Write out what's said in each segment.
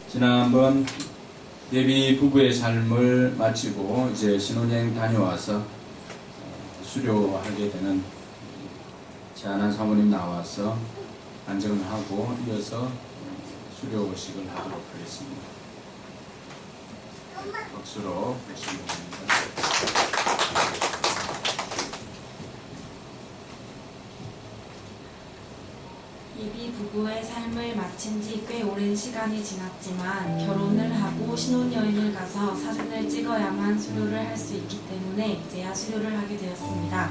지난번 예비 부부의 삶을 마치고 이제 신혼여행 다녀와서 수료하게 되는 제안한 사모님 나와서 안정을 하고 이어서 수료식을 하도록 하겠습니다. 박수로 모시기 바랍니다. 예비 부부의 삶을 마친 지 꽤 오랜 시간이 지났지만 결혼을 하고 신혼여행을 가서 사진을 찍어야만 수료를 할 수 있기 때문에 이제야 수료를 하게 되었습니다.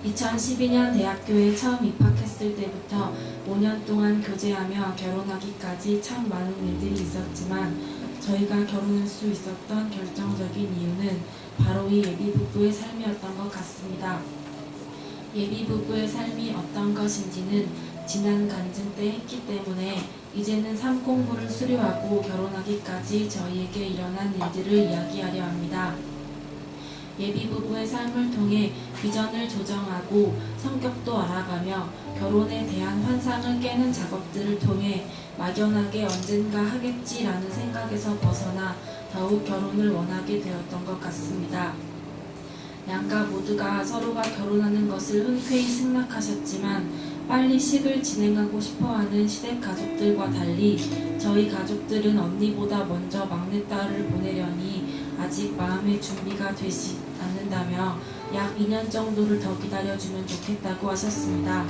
2012년 대학교에 처음 입학했을 때부터 5년 동안 교제하며 결혼하기까지 참 많은 일들이 있었지만 저희가 결혼할 수 있었던 결정적인 이유는 바로 이 예비 부부의 삶이었던 것 같습니다. 예비 부부의 삶이 어떤 것인지는 지난 간증 때 했기 때문에 이제는 삶 공부를 수료하고 결혼하기까지 저희에게 일어난 일들을 이야기하려 합니다. 예비 부부의 삶을 통해 비전을 조정하고 성격도 알아가며 결혼에 대한 환상을 깨는 작업들을 통해 막연하게 언젠가 하겠지라는 생각에서 벗어나 더욱 결혼을 원하게 되었던 것 같습니다. 양가 모두가 서로가 결혼하는 것을 흔쾌히 승낙하셨지만 빨리 식을 진행하고 싶어하는 시댁 가족들과 달리 저희 가족들은 언니보다 먼저 막내딸을 보내려니 아직 마음의 준비가 되지 않는다며 약 2년 정도를 더 기다려주면 좋겠다고 하셨습니다.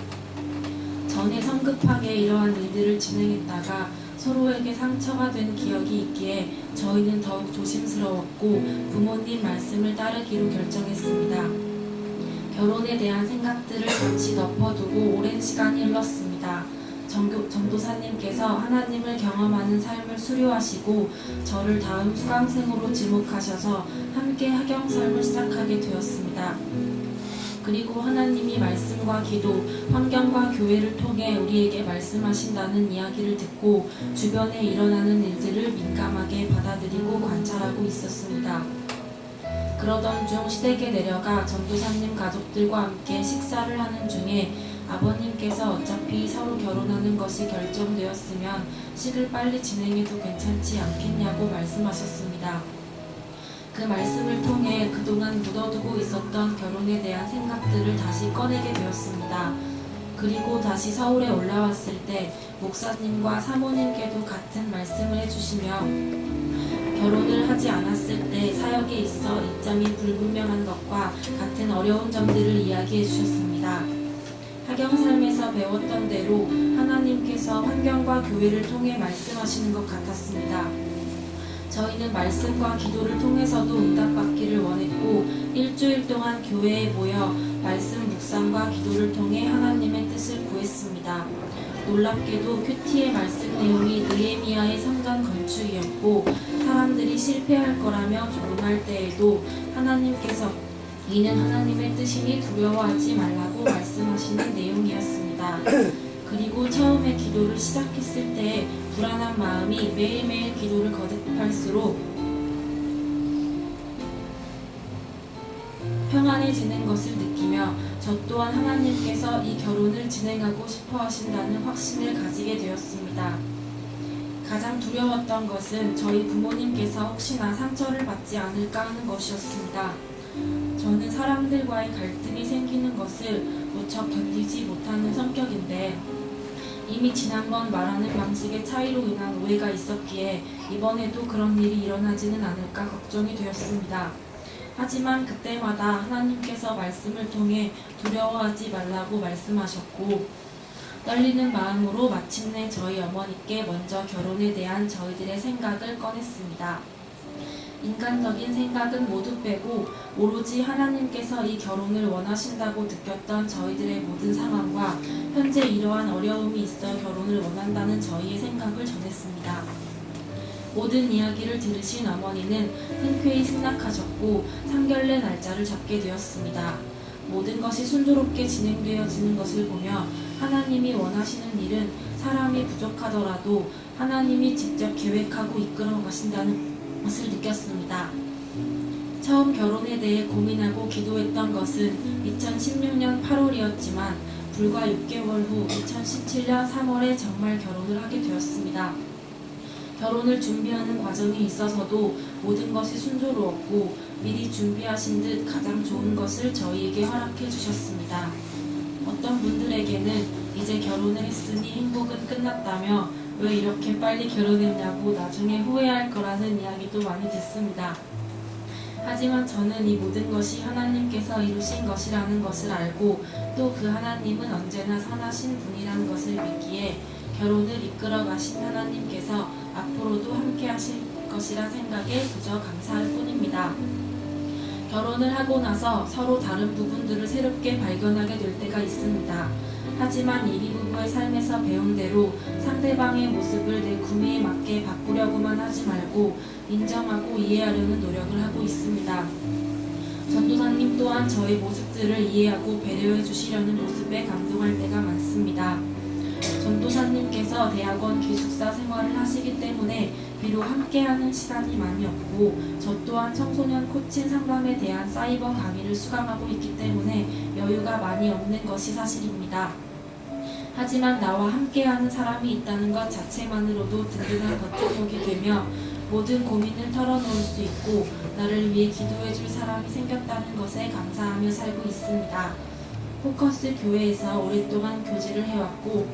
전에 성급하게 이러한 일들을 진행했다가 서로에게 상처가 된 기억이 있기에 저희는 더욱 조심스러웠고 부모님 말씀을 따르기로 결정했습니다. 결혼에 대한 생각들을 잠시 덮어두고 오랜 시간이 흘렀습니다. 전도사님께서 하나님을 경험하는 삶을 수료하시고 저를 다음 수강생으로 지목하셔서 함께 학영설을 시작하게 되었습니다. 그리고 하나님이 말씀과 기도, 환경과 교회를 통해 우리에게 말씀하신다는 이야기를 듣고 주변에 일어나는 일들을 민감하게 받아들이고 관찰하고 있었습니다. 그러던 중 시댁에 내려가 전도사님 가족들과 함께 식사를 하는 중에 아버님께서 어차피 서로 결혼하는 것이 결정되었으면 식을 빨리 진행해도 괜찮지 않겠냐고 말씀하셨습니다. 그 말씀을 통해 그동안 묻어두고 있었던 결혼에 대한 생각들을 다시 꺼내게 되었습니다. 그리고 다시 서울에 올라왔을 때 목사님과 사모님께도 같은 말씀을 해주시며 결혼을 하지 않았을 때 사역에 있어 입장이 불분명한 것과 같은 어려운 점들을 이야기해 주셨습니다. 학영삶에서 배웠던 대로 하나님께서 환경과 교회를 통해 말씀하시는 것 같았습니다. 저희는 말씀과 기도를 통해서도 응답받기를 원했고 일주일 동안 교회에 모여 말씀 묵상과 기도를 통해 하나님의 뜻을 구했습니다. 놀랍게도 큐티의 말씀 내용이 느헤미야의 성전 건축이었고 사람들이 실패할 거라며 조롱할 때에도 하나님께서 이는 하나님의 뜻이니 두려워하지 말라고 말씀하시는 내용이었습니다. 그리고 처음에 기도를 시작했을 때 불안한 마음이 매일매일 기도를 거듭할수록 평안해지는 것을 느끼며 저 또한 하나님께서 이 결혼을 진행하고 싶어 하신다는 확신을 가지게 되었습니다. 가장 두려웠던 것은 저희 부모님께서 혹시나 상처를 받지 않을까 하는 것이었습니다. 저는 사람들과의 갈등이 생기는 것을 무척 견디지 못하는 성격인데 이미 지난번 말하는 방식의 차이로 인한 오해가 있었기에 이번에도 그런 일이 일어나지는 않을까 걱정이 되었습니다. 하지만 그때마다 하나님께서 말씀을 통해 두려워하지 말라고 말씀하셨고 떨리는 마음으로 마침내 저희 어머니께 먼저 결혼에 대한 저희들의 생각을 꺼냈습니다. 인간적인 생각은 모두 빼고 오로지 하나님께서 이 결혼을 원하신다고 느꼈던 저희들의 모든 상황과 현재 이러한 어려움이 있어 결혼을 원한다는 저희의 생각을 전했습니다. 모든 이야기를 들으신 어머니는 흔쾌히 승낙하셨고 상견례 날짜를 잡게 되었습니다. 모든 것이 순조롭게 진행되어지는 것을 보며 하나님이 원하시는 일은 사람이 부족하더라도 하나님이 직접 계획하고 이끌어 가신다는 것을 느꼈습니다. 처음 결혼에 대해 고민하고 기도했던 것은 2016년 8월이었지만 불과 6개월 후 2017년 3월에 정말 결혼을 하게 되었습니다. 결혼을 준비하는 과정에 있어서도 모든 것이 순조로웠고 미리 준비하신 듯 가장 좋은 것을 저희에게 허락해 주셨습니다. 어떤 분들에게는 이제 결혼을 했으니 행복은 끝났다며 왜 이렇게 빨리 결혼했냐고 나중에 후회할 거라는 이야기도 많이 듣습니다. 하지만 저는 이 모든 것이 하나님께서 이루신 것이라는 것을 알고 또 그 하나님은 언제나 선하신 분이라는 것을 믿기에 결혼을 이끌어 가신 하나님께서 앞으로도 함께 하실 것이란 생각에 그저 감사할 뿐입니다. 결혼을 하고 나서 서로 다른 부분들을 새롭게 발견하게 될 때가 있습니다. 하지만 이리 부부의 삶에서 배운 대로 상대방의 모습을 내 구미에 맞게 바꾸려고만 하지 말고 인정하고 이해하려는 노력을 하고 있습니다. 전도사님 또한 저의 모습들을 이해하고 배려해 주시려는 모습에 감동할 때가 많습니다. 전도사님께서 대학원 기숙사 생활을 하시기 때문에 비록 함께하는 시간이 많이 없고 저 또한 청소년 코칭 상담에 대한 사이버 강의를 수강하고 있기 때문에 여유가 많이 없는 것이 사실입니다. 하지만 나와 함께하는 사람이 있다는 것 자체만으로도 든든한 버팀목이 되며 모든 고민을 털어놓을 수 있고 나를 위해 기도해 줄 사람이 생겼다는 것에 감사하며 살고 있습니다. 포커스 교회에서 오랫동안 교제를 해왔고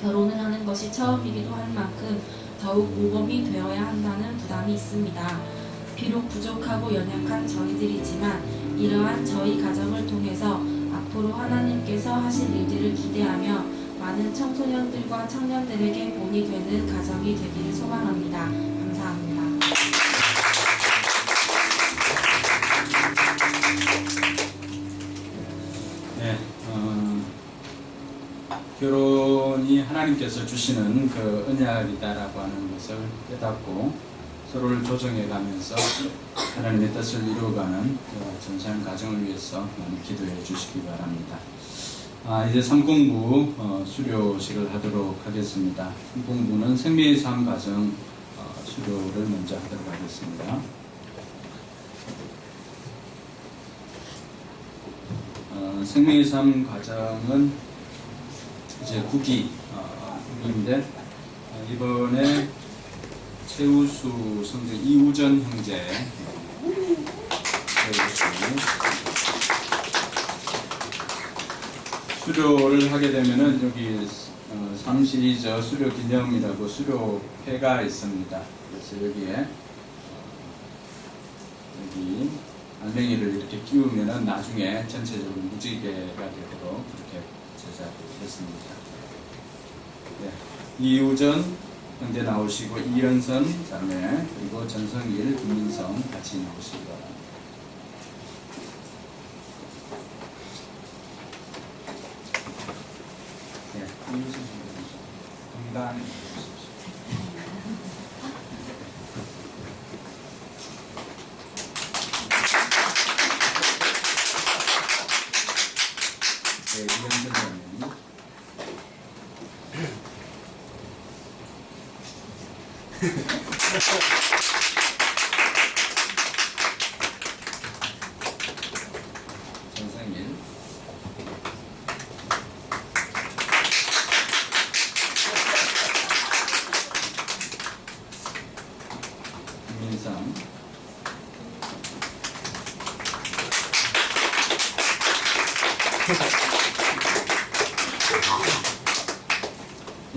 결혼을 하는 것이 처음이기도 할 만큼 더욱 모범이 되어야 한다는 부담이 있습니다. 비록 부족하고 연약한 저희들이지만 이러한 저희 가정을 통해서 앞으로 하나님께서 하실 일들을 기대하며 많은 청소년들과 청년들에게 본이 되는 가정이 되기를 소망합니다. 감사합니다. 네, 결혼이 하나님께서 주시는 그 언약이다라고 하는 것을 깨닫고 서로를 조정해가면서 하나님의 뜻을 이루어가는 전산 가정을 위해서 많이 기도해 주시기 바랍니다. 이제 3공부 수료식을 하도록 하겠습니다. 3공부는 생명의 삶 가정 수료를 먼저 하도록 하겠습니다. 생명의 삶 가정은 이제 9기인데 이번에 최우수 성재 이우전 형제 수료를 하게 되면은 여기 3시리즈 수료 기념이라고 수료회가 있습니다. 그래서 여기에 여기 알맹이를 이렇게 끼우면은 나중에 전체적으로 무지개가 되도록 그렇게 제작을 했습니다. 네. 이우전 형제 나오시고 이현선 자매 그리고 전성일, 김민성 같이 나오시기 바랍니다. 네, 이우선 선생님 건강해 주십시오. 네, 이현선 자매님. 전성일. 김민성.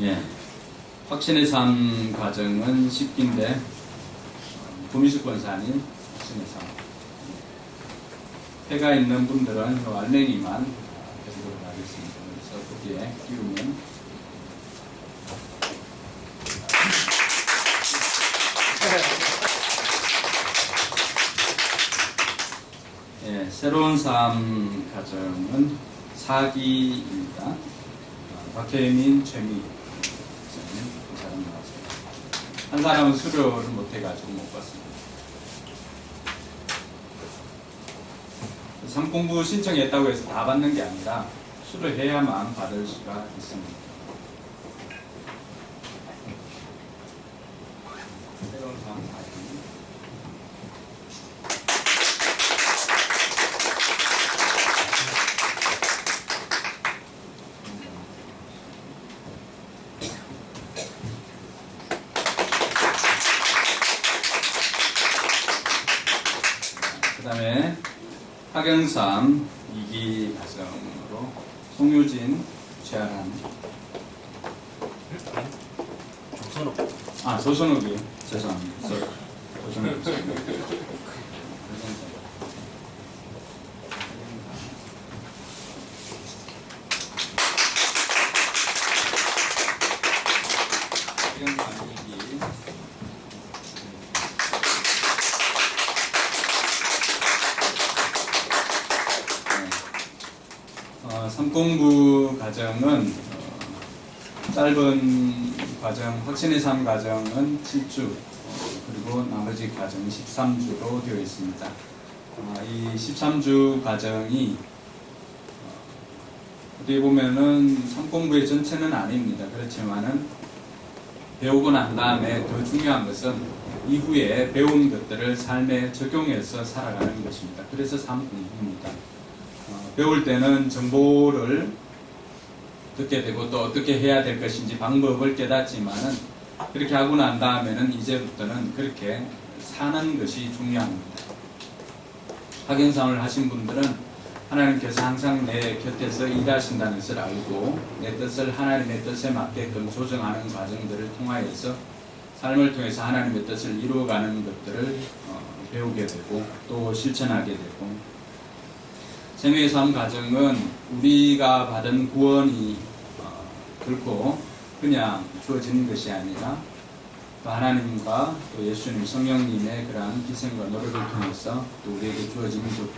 예. 확신의 삶 과정은 10기인데 구미숙 권사님 확신의 삶. 해가 있는 분들은 요 알맹이만 해주도록 하겠습니다. 그래서 거기에 끼우면 예, 새로운 삶 가정은 4기입니다. 박혜민, 최미 그 사람 나왔어요. 한 사람은 수료를 못해가지고 못 봤습니다. 3공부 신청했다고 해서 다 받는 게 아니라 수료해야만 받을 수가 있습니다. 새로운 삶 가정. 다음에 학연삼 2기 과정으로 송유진, 최아란, 조선욱이요. 죄송합니다. 조선욱. 삼공부 과정은 짧은 과정, 확신의 삶 과정은 7주, 그리고 나머지 과정은 13주로 되어 있습니다. 이 13주 과정이 어떻게 보면은 삼공부의 전체는 아닙니다. 그렇지만은 배우고 난 다음에 더 중요한 것은 이후에 배운 것들을 삶에 적용해서 살아가는 것입니다. 그래서 삼공부입니다. 배울 때는 정보를 듣게 되고 또 어떻게 해야 될 것인지 방법을 깨닫지만은 그렇게 하고 난 다음에는 이제부터는 그렇게 사는 것이 중요합니다. 학연삼을 하신 분들은 하나님께서 항상 내 곁에서 일하신다는 것을 알고 내 뜻을 하나님의 뜻에 맞게끔 조정하는 과정들을 통하여서 삶을 통해서 하나님의 뜻을 이루어가는 것들을 배우게 되고 또 실천하게 되고, 생애의 삶 과정은 우리가 받은 구원이 결코 그냥 주어지는 것이 아니라 또 하나님과 또 예수님 성령님의 그러한 희생과 노력을 통해서 또 우리에게 주어지는 그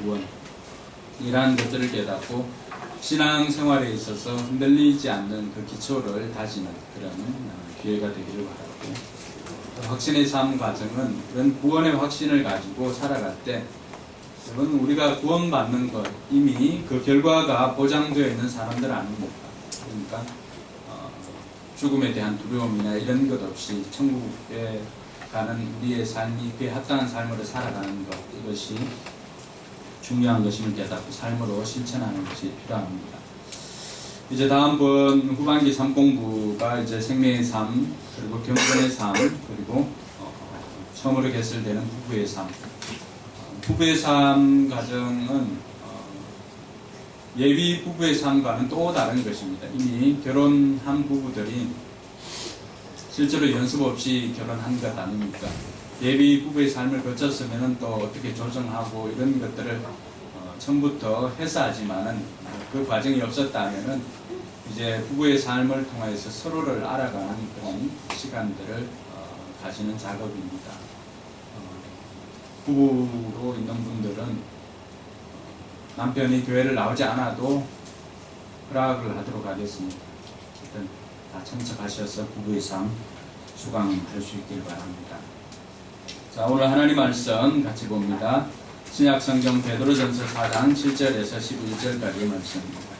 구원이라는 것들을 깨닫고 신앙 생활에 있어서 흔들리지 않는 그 기초를 다지는 그런 기회가 되기를 바라고, 확신의 삶 과정은 그런 구원의 확신을 가지고 살아갈 때 여러분, 우리가 구원받는 것, 이미 그 결과가 보장되어 있는 사람들 아닙니까? 그러니까 죽음에 대한 두려움이나 이런 것 없이 천국에 가는 우리의 삶이 그에 합당한 삶으로 살아가는 것, 이것이 중요한 것임을 깨닫고 삶으로 실천하는 것이 필요합니다. 이제 다음번 후반기 삼공부가 이제 생명의 삶, 그리고 경건의 삶, 그리고 처음으로 개설되는 부부의 삶. 부부의 삶 과정은 예비 부부의 삶과는 또 다른 것입니다. 이미 결혼한 부부들이 실제로 연습 없이 결혼한 것 아닙니까? 예비 부부의 삶을 거쳤으면 또 어떻게 조정하고 이런 것들을 처음부터 해서 하지만은 그 과정이 없었다면은 이제 부부의 삶을 통해서 서로를 알아가는 그런 시간들을 가지는 작업입니다. 부부로 있는 분들은 남편이 교회를 나오지 않아도 허락을 하도록 하겠습니다. 일단 다 참석하셔서 부부의 삶 수강할 수 있길 바랍니다. 자, 오늘 하나님 말씀 같이 봅니다. 신약성경 베드로전서 4장 7절에서 11절까지의 말씀입니다.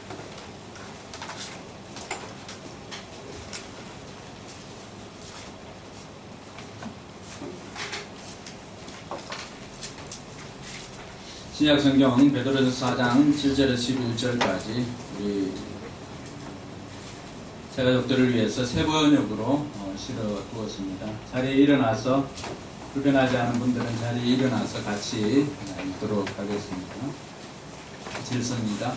신약성경 베드로전서 4장 7절에서 11절까지 우리 새가족들을 위해서 새 번역으로 실어 두었습니다. 자리에 일어나서 불편하지 않은 분들은 자리에 일어나서 같이 읽도록 하겠습니다. 같이 읽습니다.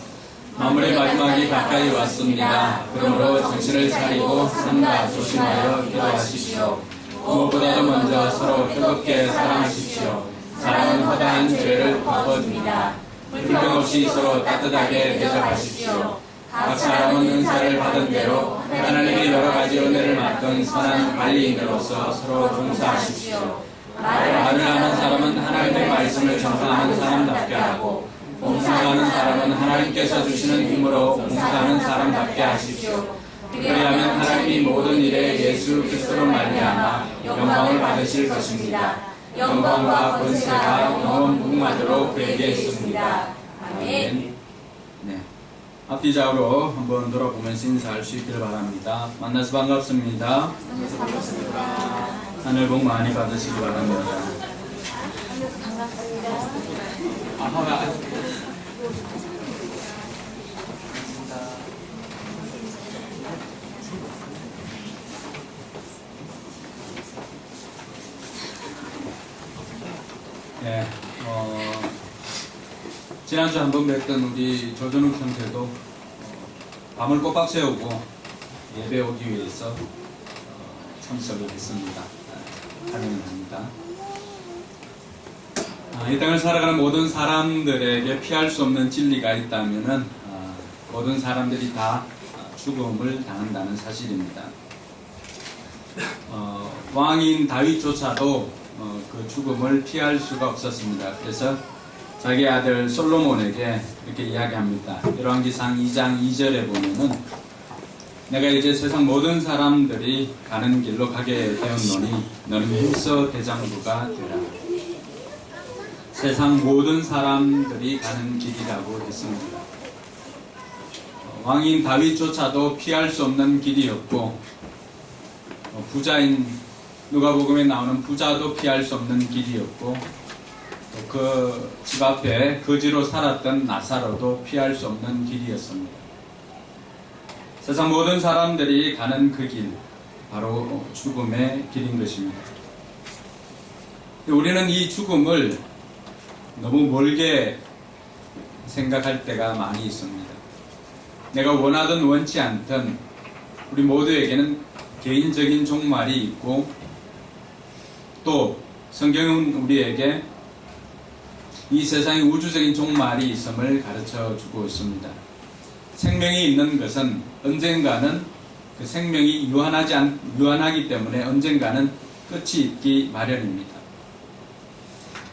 만물의 마지막이 가까이 왔습니다. 그러므로 정신을 차리고 삼가 조심하여 기도하십시오. 무엇보다도 먼저 서로 뜨겁게 사랑하십시오. 사랑은 허다한 죄를 덮어줍니다. 불평 없이 서로 따뜻하게 대접하십시오. 각 사람은 은사를 받은 대로 하나님의 여러 가지 은혜를 맡은 선한 관리인으로서 서로 봉사하십시오. 말을 하는 사람은 하나님의 말씀을 전파하는 사람답게 하고, 봉사하는 사람은 하나님께서 주시는 힘으로 봉사하는 사람답게 하십시오. 그리하면 하나님이 모든 일에 예수 그리스도로 말미암아 영광을 받으실 것입니다. 영광과 권세가 영원 무궁하도록 그에게 있습니다. 아멘. 네. 앞뒤 좌우로 한번 돌아보면서 인사할 수 있기를 바랍니다. 만나서 반갑습니다. 하늘 복 많이 받으시기 바랍니다. 네, 지난주 한번 뵀던 우리 조준욱 형제도 밤을 꼬박 새우고 예배 오기 위해서 참석을 했습니다. 환영합니다. 이 땅을 살아가는 모든 사람들에게 피할 수 없는 진리가 있다면은 모든 사람들이 다 죽음을 당한다는 사실입니다. 왕인 다윗조차도 그 죽음을 피할 수가 없었습니다. 그래서 자기 아들 솔로몬에게 이렇게 이야기합니다. 열왕기상 2장 2절에 보면은 내가 이제 세상 모든 사람들이 가는 길로 가게 되었노니 너는 힘써 대장부가 되라. 세상 모든 사람들이 가는 길이라고 했습니다. 왕인 다윗조차도 피할 수 없는 길이었고 부자인 누가복음에 나오는 부자도 피할 수 없는 길이었고 그 집 앞에 거지로 살았던 나사로도 피할 수 없는 길이었습니다. 세상 모든 사람들이 가는 그 길, 바로 죽음의 길인 것입니다. 우리는 이 죽음을 너무 멀게 생각할 때가 많이 있습니다. 내가 원하든 원치 않든 우리 모두에게는 개인적인 종말이 있고 또 성경은 우리에게 이 세상의 우주적인 종말이 있음을 가르쳐 주고 있습니다. 생명이 있는 것은 언젠가는 그 생명이 유한하기 때문에 언젠가는 끝이 있기 마련입니다.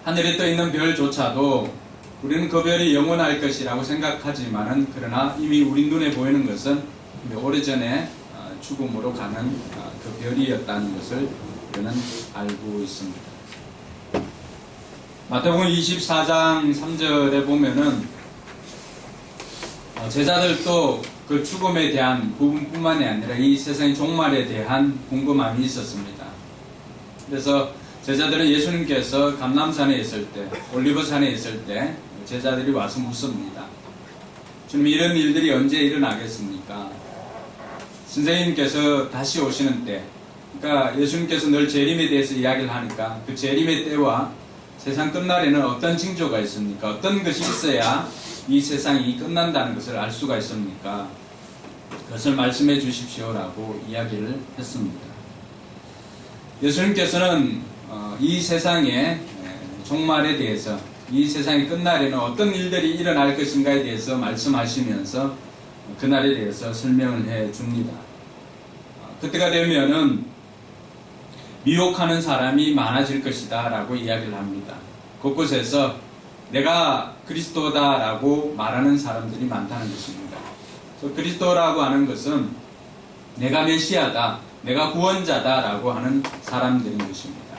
하늘에 떠 있는 별조차도 우리는 그 별이 영원할 것이라고 생각하지만은 그러나 이미 우리 눈에 보이는 것은 오래전에 죽음으로 가는 그 별이었다는 것을 우리는 알고 있습니다. 마태복음 24장 3절에 보면은 제자들도 그 죽음에 대한 부분뿐만이 아니라 이 세상의 종말에 대한 궁금함이 있었습니다. 그래서 제자들은 예수님께서 감람산에 있을 때, 올리브산에 있을 때 제자들이 와서 묻습니다. 주님, 이런 일들이 언제 일어나겠습니까? 선생님께서 다시 오시는 때, 그러니까 예수님께서 늘 재림에 대해서 이야기를 하니까 그 재림의 때와 세상 끝날에는 어떤 징조가 있습니까? 어떤 것이 있어야 이 세상이 끝난다는 것을 알 수가 있습니까? 그것을 말씀해 주십시오라고 이야기를 했습니다. 예수님께서는 이 세상의 종말에 대해서, 이 세상이 끝날에는 어떤 일들이 일어날 것인가에 대해서 말씀하시면서 그날에 대해서 설명을 해 줍니다. 그때가 되면은 미혹하는 사람이 많아질 것이다 라고 이야기를 합니다. 곳곳에서 내가 그리스도다라고 말하는 사람들이 많다는 것입니다. 그리스도라고 하는 것은 내가 메시아다, 내가 구원자다라고 하는 사람들인 것입니다.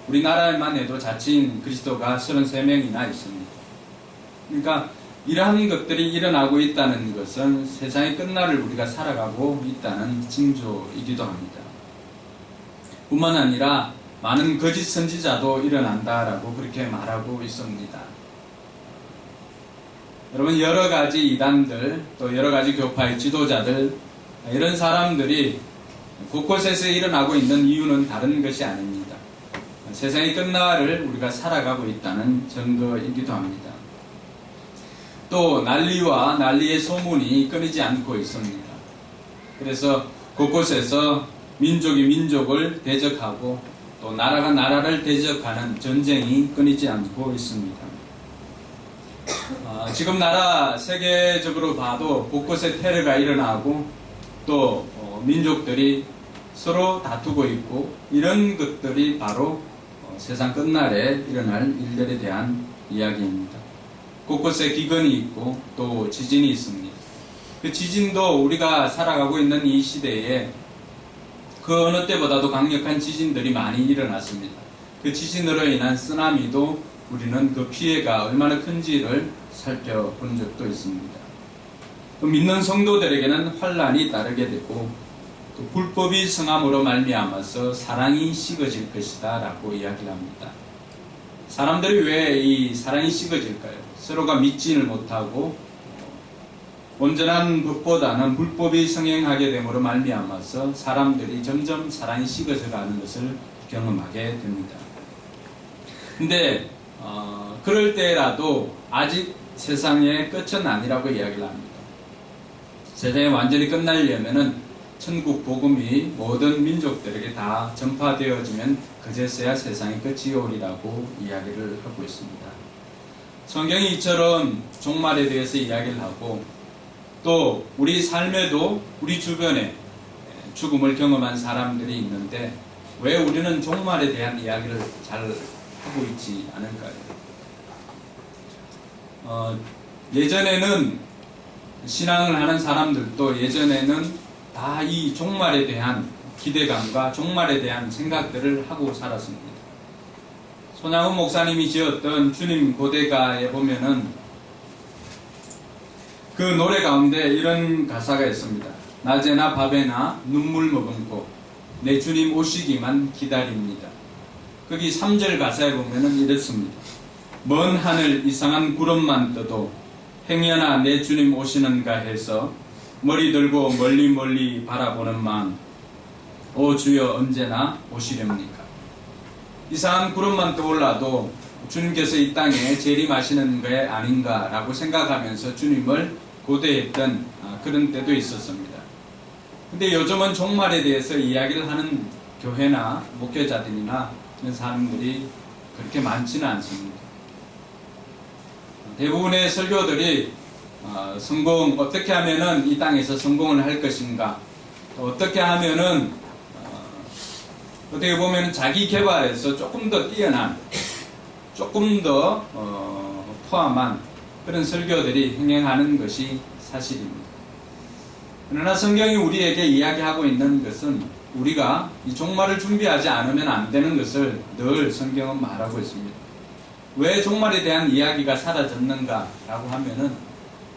우리나라에만 해도 자칭 그리스도가 33명이나 있습니다. 그러니까 이러한 것들이 일어나고 있다는 것은 세상의 끝날을 우리가 살아가고 있다는 징조이기도 합니다. 뿐만 아니라 많은 거짓 선지자도 일어난다라고 그렇게 말하고 있습니다. 여러분, 여러 가지 이단들, 또 여러 가지 교파의 지도자들, 이런 사람들이 곳곳에서 일어나고 있는 이유는 다른 것이 아닙니다. 세상의 끝날을 우리가 살아가고 있다는 증거이기도 합니다. 또 난리와 난리의 소문이 끊이지 않고 있습니다. 그래서 곳곳에서 민족이 민족을 대적하고 또 나라가 나라를 대적하는 전쟁이 끊이지 않고 있습니다. 지금 나라 세계적으로 봐도 곳곳에 테러가 일어나고 또 민족들이 서로 다투고 있고 이런 것들이 바로 세상 끝날에 일어날 일들에 대한 이야기입니다. 곳곳에 기근이 있고 또 지진이 있습니다. 그 지진도 우리가 살아가고 있는 이 시대에 그 어느 때보다도 강력한 지진들이 많이 일어났습니다. 그 지진으로 인한 쓰나미도 우리는 그 피해가 얼마나 큰지를 살펴본 적도 있습니다. 또 믿는 성도들에게는 환란이 따르게 되고 또 불법이 성함으로 말미암아서 사랑이 식어질 것이다 라고 이야기를 합니다. 사람들이 왜 이 사랑이 식어질까요? 서로가 믿지를 못하고 온전한 법보다는 불법이 성행하게 됨으로 말미암아서 사람들이 점점 사랑이 식어져 가는 것을 경험하게 됩니다. 근데 그럴 때라도 아직 세상의 끝은 아니라고 이야기를 합니다. 세상이 완전히 끝나려면은 천국 복음이 모든 민족들에게 다 전파되어지면 그제서야 세상의 끝이 오리라고 이야기를 하고 있습니다. 성경이 이처럼 종말에 대해서 이야기를 하고 또 우리 삶에도 우리 주변에 죽음을 경험한 사람들이 있는데 왜 우리는 종말에 대한 이야기를 잘 하고 있지 않을까요? 예전에는 신앙을 하는 사람들도 예전에는 다 이 종말에 대한 기대감과 종말에 대한 생각들을 하고 살았습니다. 손양훈 목사님이 지었던 주님 고대가에 보면은 그 노래 가운데 이런 가사가 있습니다. 낮에나 밤에나 눈물 머금고 내 주님 오시기만 기다립니다. 거기 3절 가사에 보면은 이렇습니다. 먼 하늘 이상한 구름만 떠도 행여나 내 주님 오시는가 해서 머리 들고 멀리 멀리 바라보는 마음 오 주여 언제나 오시렵니까? 이상한 구름만 떠올라도 주님께서 이 땅에 재림하시는 게 아닌가라고 생각하면서 주님을 고대했던 그런 때도 있었습니다. 근데 요즘은 종말에 대해서 이야기를 하는 교회나 목회자들이나 이런 사람들이 그렇게 많지는 않습니다. 대부분의 설교들이 어떻게 하면은 이 땅에서 성공을 할 것인가, 어떻게 하면은 어떻게 보면 자기 개발에서 조금 더 뛰어난, 조금 더 포함한 그런 설교들이 행행하는 것이 사실입니다. 그러나 성경이 우리에게 이야기하고 있는 것은 우리가 이 종말을 준비하지 않으면 안 되는 것을 늘 성경은 말하고 있습니다. 왜 종말에 대한 이야기가 사라졌는가라고 하면은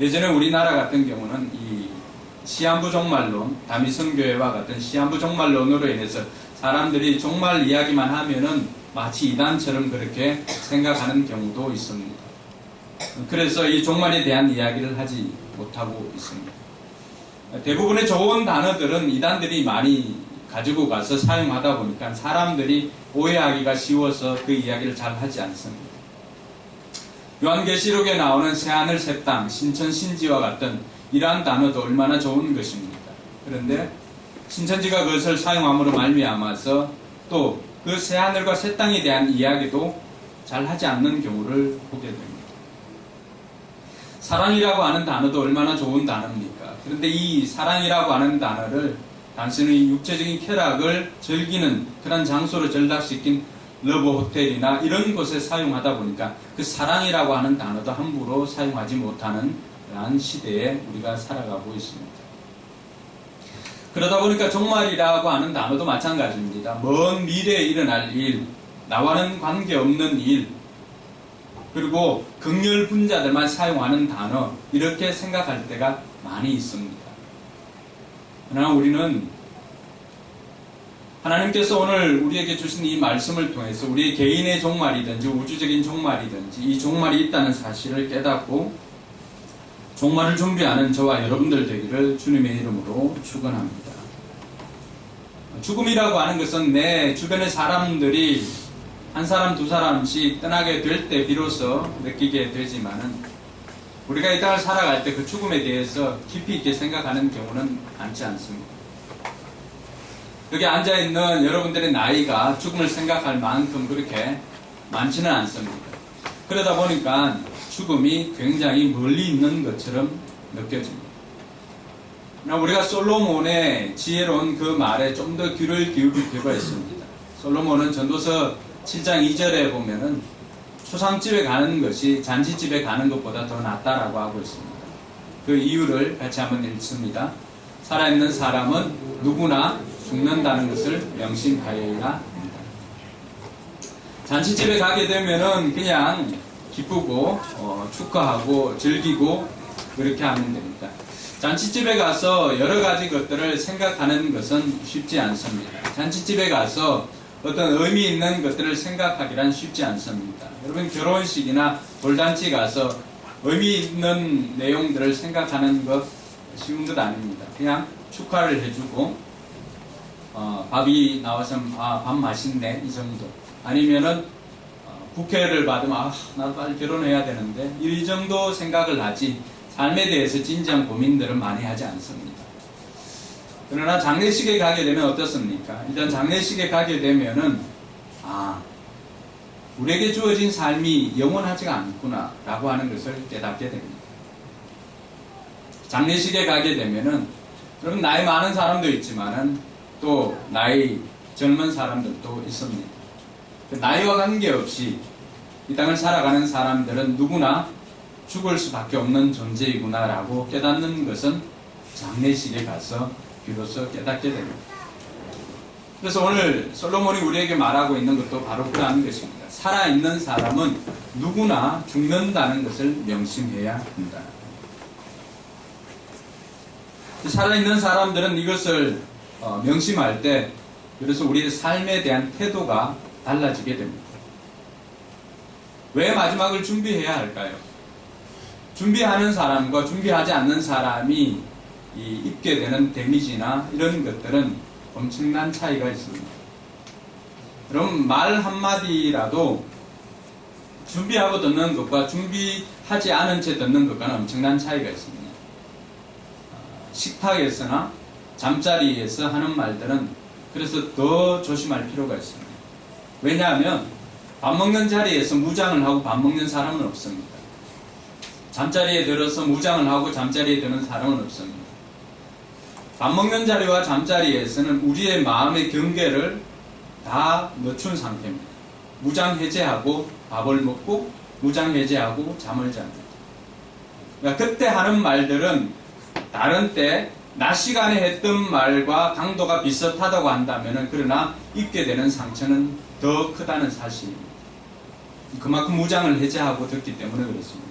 예전에 우리나라 같은 경우는 이 시한부 종말론, 다미성교회와 같은 시한부 종말론으로 인해서 사람들이 종말 이야기만 하면은 마치 이단처럼 그렇게 생각하는 경우도 있습니다. 그래서 이 종말에 대한 이야기를 하지 못하고 있습니다. 대부분의 좋은 단어들은 이단들이 많이 가지고 가서 사용하다 보니까 사람들이 오해하기가 쉬워서 그 이야기를 잘 하지 않습니다. 요한계시록에 나오는 새하늘 새 땅, 신천 신지와 같은 이러한 단어도 얼마나 좋은 것입니까? 그런데 신천지가 그것을 사용함으로 말미암아서 또 그 새하늘과 새 땅에 대한 이야기도 잘 하지 않는 경우를 보게 됩니다. 사랑이라고 하는 단어도 얼마나 좋은 단어입니까? 그런데 이 사랑이라고 하는 단어를 단순히 육체적인 쾌락을 즐기는 그런 장소로 전락시킨 러브 호텔이나 이런 곳에 사용하다 보니까 그 사랑이라고 하는 단어도 함부로 사용하지 못하는 그러한 시대에 우리가 살아가고 있습니다. 그러다 보니까 종말이라고 하는 단어도 마찬가지입니다. 먼 미래에 일어날 일, 나와는 관계없는 일, 그리고 극렬 분자들만 사용하는 단어, 이렇게 생각할 때가 많이 있습니다. 그러나 우리는 하나님께서 오늘 우리에게 주신 이 말씀을 통해서 우리 개인의 종말이든지 우주적인 종말이든지 이 종말이 있다는 사실을 깨닫고 종말을 준비하는 저와 여러분들 되기를 주님의 이름으로 축원합니다. 죽음이라고 하는 것은 내 주변의 사람들이 한 사람 두 사람씩 떠나게 될 때 비로소 느끼게 되지만은 우리가 이 땅을 살아갈 때 그 죽음에 대해서 깊이 있게 생각하는 경우는 많지 않습니다. 여기 앉아있는 여러분들의 나이가 죽음을 생각할 만큼 그렇게 많지는 않습니다. 그러다 보니까 죽음이 굉장히 멀리 있는 것처럼 느껴집니다. 우리가 솔로몬의 지혜로운 그 말에 좀 더 귀를 기울일 필요가 있습니다. 솔로몬은 전도서 7장 2절에 보면은 초상집에 가는 것이 잔치집에 가는 것보다 더 낫다라고 하고 있습니다. 그 이유를 같이 한번 읽습니다. 살아있는 사람은 누구나 죽는다는 것을 명심하여야 합니다. 잔치집에 가게 되면은 그냥 기쁘고 축하하고 즐기고 그렇게 하면 됩니다. 잔치집에 가서 여러 가지 것들을 생각하는 것은 쉽지 않습니다. 잔치집에 가서 어떤 의미 있는 것들을 생각하기란 쉽지 않습니다. 여러분 결혼식이나 돌잔치 가서 의미 있는 내용들을 생각하는 것 쉬운 것 아닙니다. 그냥 축하를 해주고 밥이 나와서 밥 맛있네 이 정도, 아니면은 국회를 받으면 나도 빨리 결혼해야 되는데 이 정도 생각을 하지 삶에 대해서 진지한 고민들은 많이 하지 않습니다. 그러나 장례식에 가게 되면 어떻습니까? 일단 장례식에 가게 되면은 우리에게 주어진 삶이 영원하지가 않구나 라고 하는 것을 깨닫게 됩니다. 장례식에 가게 되면은 여러분 나이 많은 사람도 있지만은 또 나이 젊은 사람들도 있습니다. 나이와 관계없이 이 땅을 살아가는 사람들은 누구나 죽을 수밖에 없는 존재이구나 라고 깨닫는 것은 장례식에 가서 비로소 깨닫게 됩니다. 그래서 오늘 솔로몬이 우리에게 말하고 있는 것도 바로 그러한 것입니다. 살아있는 사람은 누구나 죽는다는 것을 명심해야 한다. 살아있는 사람들은 이것을 명심할 때 그래서 우리의 삶에 대한 태도가 달라지게 됩니다. 왜 마지막을 준비해야 할까요? 준비하는 사람과 준비하지 않는 사람이 입게 되는 데미지나 이런 것들은 엄청난 차이가 있습니다. 여러분 말 한마디라도 준비하고 듣는 것과 준비하지 않은 채 듣는 것과는 엄청난 차이가 있습니다. 식탁에서나 잠자리에서 하는 말들은 그래서 더 조심할 필요가 있습니다. 왜냐하면 밥 먹는 자리에서 무장을 하고 밥 먹는 사람은 없습니다. 잠자리에 들어서 무장을 하고 잠자리에 드는 사람은 없습니다. 밥 먹는 자리와 잠자리에서는 우리의 마음의 경계를 다 늦춘 상태입니다. 무장 해제하고 밥을 먹고 무장 해제하고 잠을 잡니다. 그러니까 그때 하는 말들은 다른 때 낮 시간에 했던 말과 강도가 비슷하다고 한다면 그러나 입게 되는 상처는 더 크다는 사실입니다. 그만큼 무장을 해제하고 듣기 때문에 그렇습니다.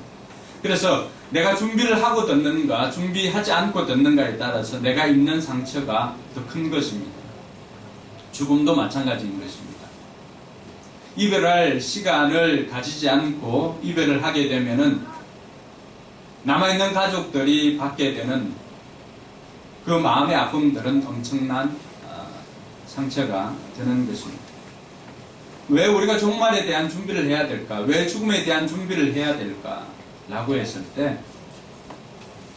그래서 내가 준비를 하고 듣는가 준비하지 않고 듣는가에 따라서 내가 입는 상처가 더 큰 것입니다. 죽음도 마찬가지인 것입니다. 이별할 시간을 가지지 않고 이별을 하게 되면은 남아있는 가족들이 받게 되는 그 마음의 아픔들은 엄청난 상처가 되는 것입니다. 왜 우리가 종말에 대한 준비를 해야 될까? 왜 죽음에 대한 준비를 해야 될까? 라고 했을 때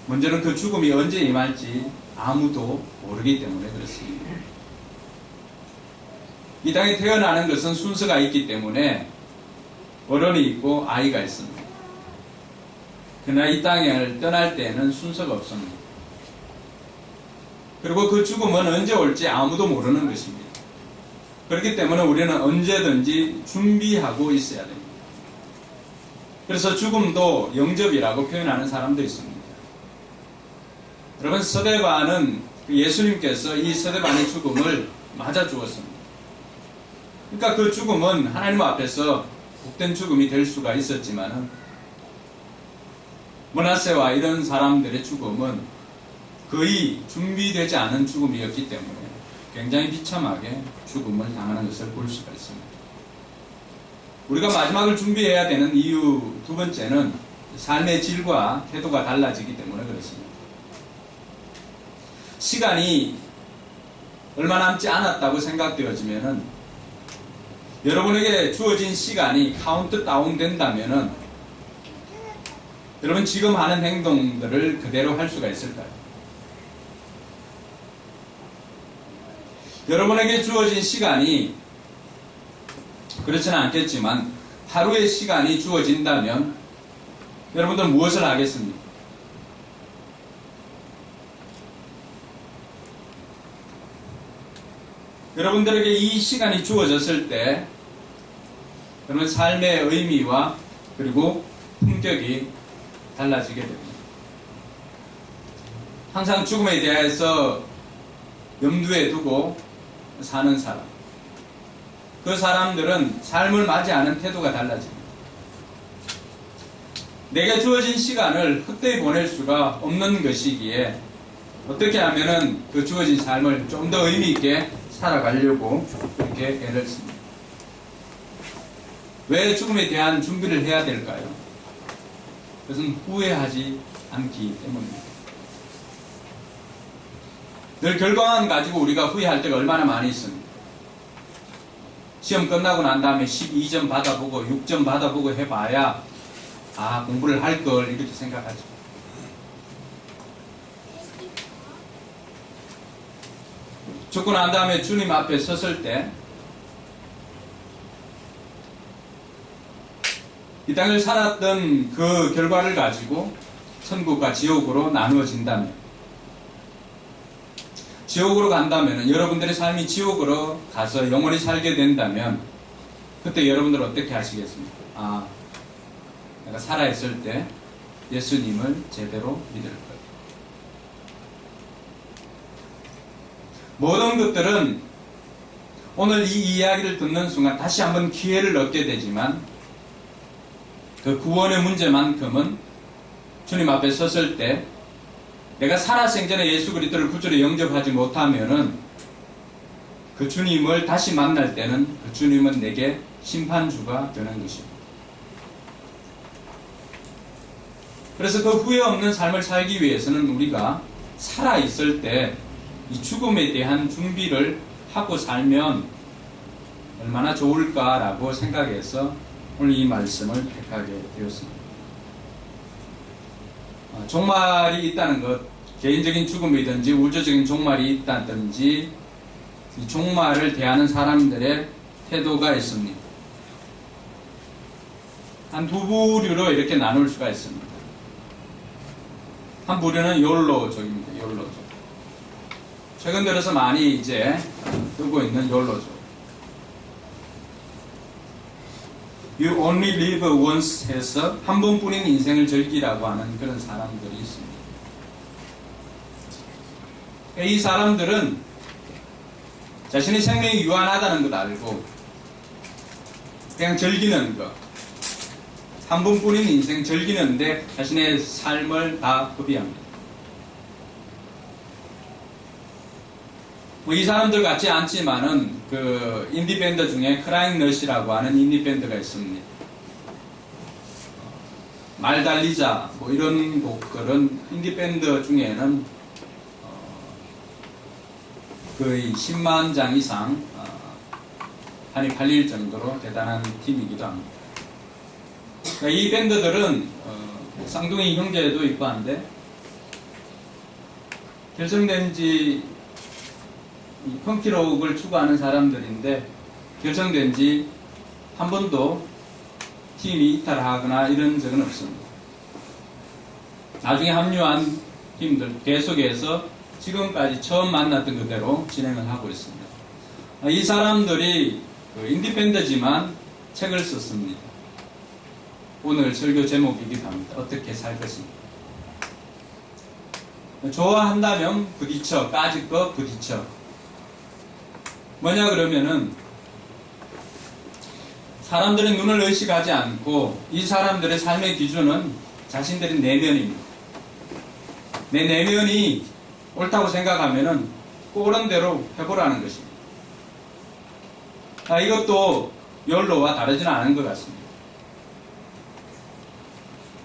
먼저는 그 죽음이 언제 임할지 아무도 모르기 때문에 그렇습니다. 이 땅에 태어나는 것은 순서가 있기 때문에 어른이 있고 아이가 있습니다. 그러나 이 땅을 떠날 때는 순서가 없습니다. 그리고 그 죽음은 언제 올지 아무도 모르는 것입니다. 그렇기 때문에 우리는 언제든지 준비하고 있어야 됩니다. 그래서 죽음도 영접이라고 표현하는 사람도 있습니다. 여러분 스데반은 예수님께서 이 스데반의 죽음을 맞아 죽었습니다. 그러니까 그 죽음은 하나님 앞에서 복된 죽음이 될 수가 있었지만은 므낫세와 이런 사람들의 죽음은 거의 준비되지 않은 죽음이었기 때문에 굉장히 비참하게 죽음을 당하는 것을 볼 수가 있습니다. 우리가 마지막을 준비해야 되는 이유 두 번째는 삶의 질과 태도가 달라지기 때문에 그렇습니다. 시간이 얼마 남지 않았다고 생각되어지면은 여러분에게 주어진 시간이 카운트 다운 된다면은 여러분 지금 하는 행동들을 그대로 할 수가 있을까요? 여러분에게 주어진 시간이 그렇지는 않겠지만 하루의 시간이 주어진다면 여러분들 무엇을 하겠습니까? 여러분들에게 이 시간이 주어졌을 때 여러분 삶의 의미와 그리고 품격이 달라지게 됩니다. 항상 죽음에 대해서 염두에 두고 사는 사람, 그 사람들은 삶을 맞이하는 태도가 달라집니다. 내게 주어진 시간을 헛되이 보낼 수가 없는 것이기에 어떻게 하면은 그 주어진 삶을 좀 더 의미 있게 살아가려고 이렇게 애를 씁니다. 왜 죽음에 대한 준비를 해야 될까요? 그것은 후회하지 않기 때문입니다. 늘 결과만 가지고 우리가 후회할 때가 얼마나 많이 있습니다. 시험 끝나고 난 다음에 12점 받아보고 6점 받아보고 해봐야 공부를 할 걸 이렇게 생각하죠. 죽고 난 다음에 주님 앞에 섰을 때 이 땅을 살았던 그 결과를 가지고 천국과 지옥으로 나누어진다면, 지옥으로 간다면, 여러분들의 삶이 지옥으로 가서 영원히 살게 된다면 그때 여러분들 어떻게 하시겠습니까? 내가 살아있을 때 예수님을 제대로 믿을 거예요. 모든 것들은 오늘 이 이야기를 듣는 순간 다시 한번 기회를 얻게 되지만 그 구원의 문제만큼은 주님 앞에 섰을 때 내가 살아생전에 예수 그리스도를 구주로 영접하지 못하면은 그 주님을 다시 만날 때는 그 주님은 내게 심판주가 되는 것입니다. 그래서 그 후회 없는 삶을 살기 위해서는 우리가 살아있을 때 이 죽음에 대한 준비를 하고 살면 얼마나 좋을까라고 생각해서 오늘 이 말씀을 택하게 되었습니다. 종말이 있다는 것, 개인적인 죽음이든지 우주적인 종말이 있다든지 이 종말을 대하는 사람들의 태도가 있습니다. 한 두 부류로 이렇게 나눌 수가 있습니다. 한 부류는 욜로족입니다. 욜로족. 최근 들어서 많이 이제 뜨고 있는 욜로족. You only live once 해서 한 번뿐인 인생을 즐기라고 하는 그런 사람들이 있습니다. 이 사람들은 자신의 생명이 유한하다는 것 알고 그냥 즐기는 것, 한 번뿐인 인생 즐기는데 자신의 삶을 다 허비합니다. 이 사람들 같지 않지만은 그 인디밴드 중에 크라잉넛이라고 하는 인디밴드가 있습니다. 말 달리자 이런 곡들은 인디밴드 중에는 거의 10만 장 이상 판이 팔릴 정도로 대단한 팀이기도 합니다. 이 밴드들은 쌍둥이 형제도 있고 한데 결성된 지 펑키록을 추구하는 사람들인데 결성된 지 한 번도 팀이 이탈하거나 이런 적은 없습니다. 나중에 합류한 팀들 계속해서 지금까지 처음 만났던 그대로 진행을 하고 있습니다. 이 사람들이 인디밴드지만 책을 썼습니다. 오늘 설교 제목이기도 합니다. 어떻게 살 것인가. 좋아한다면 부딪혀, 까짓 거 부딪혀. 뭐냐 그러면은 사람들의 눈을 의식하지 않고 이 사람들의 삶의 기준은 자신들의 내면입니다. 내 내면이 옳다고 생각하면은 옳은 대로 해보라는 것입니다. 이것도 욜로와 다르지는 않은 것 같습니다.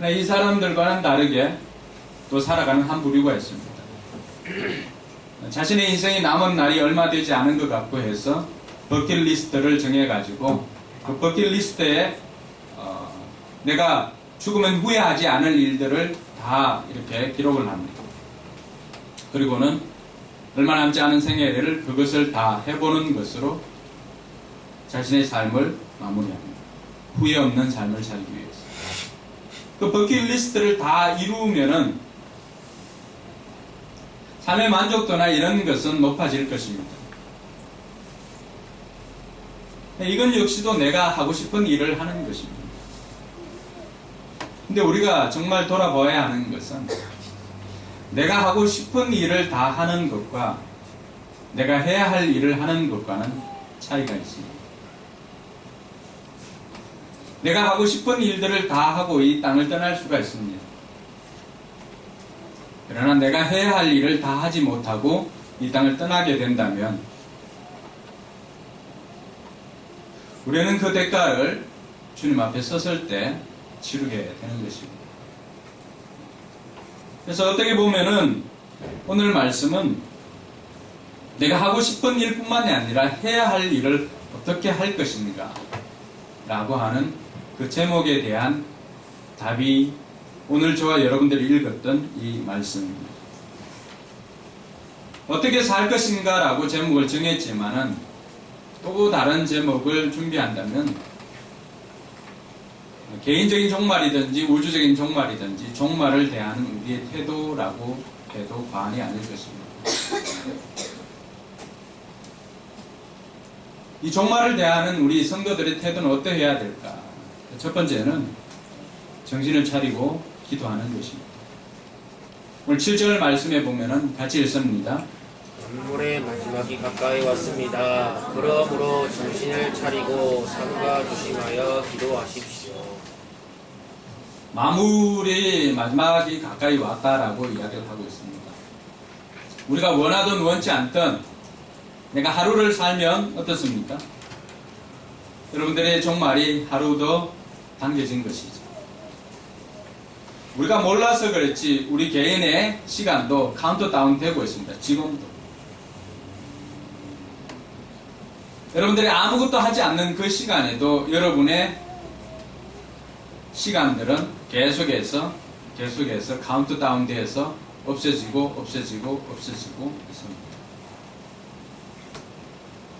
이 사람들과는 다르게 또 살아가는 한 부류가 있습니다. 자신의 인생이 남은 날이 얼마 되지 않은 것 같고 해서 버킷리스트를 정해가지고 그 버킷리스트에 내가 죽으면 후회하지 않을 일들을 다 이렇게 기록을 합니다. 그리고는 얼마 남지 않은 생애를 그것을 다 해보는 것으로 자신의 삶을 마무리합니다. 후회 없는 삶을 살기 위해서. 그 버킷리스트를 다 이루면은 삶의 만족도나 이런 것은 높아질 것입니다. 이건 역시도 내가 하고 싶은 일을 하는 것입니다. 근데 우리가 정말 돌아봐야 하는 것은 내가 하고 싶은 일을 다 하는 것과 내가 해야 할 일을 하는 것과는 차이가 있습니다. 내가 하고 싶은 일들을 다 하고 이 땅을 떠날 수가 있습니다. 그러나 내가 해야 할 일을 다 하지 못하고 이 땅을 떠나게 된다면 우리는 그 대가를 주님 앞에 섰을 때 치르게 되는 것입니다. 그래서 어떻게 보면은 오늘 말씀은 내가 하고 싶은 일뿐만이 아니라 해야 할 일을 어떻게 할 것인가 라고 하는 그 제목에 대한 답이 오늘 저와 여러분들이 읽었던 이 말씀입니다. 어떻게 살 것인가 라고 제목을 정했지만은 또 다른 제목을 준비한다면 개인적인 종말이든지 우주적인 종말이든지 종말을 대하는 우리의 태도라고 해도 과언이 아닐 것입니다. 이 종말을 대하는 우리 성도들의 태도는 어떠해야 될까? 첫 번째는 정신을 차리고 기도하는 것입니다. 오늘 7절 말씀에 보면은 같이 읽습니다. 만물의 마지막이 가까이 왔습니다. 그러므로 정신을 차리고 삼가 조심하여 기도하십시오. 만물의 마지막이 가까이 왔다라고 이야기를 하고 있습니다. 우리가 원하든 원치 않든 내가 하루를 살면 어떻습니까? 여러분들의 종말이 하루 더 당겨진 것이죠. 우리가 몰라서 그렇지 우리 개인의 시간도 카운트다운 되고 있습니다. 지금도. 여러분들이 아무것도 하지 않는 그 시간에도 여러분의 시간들은 계속해서 카운트다운 돼서 없어지고 있습니다.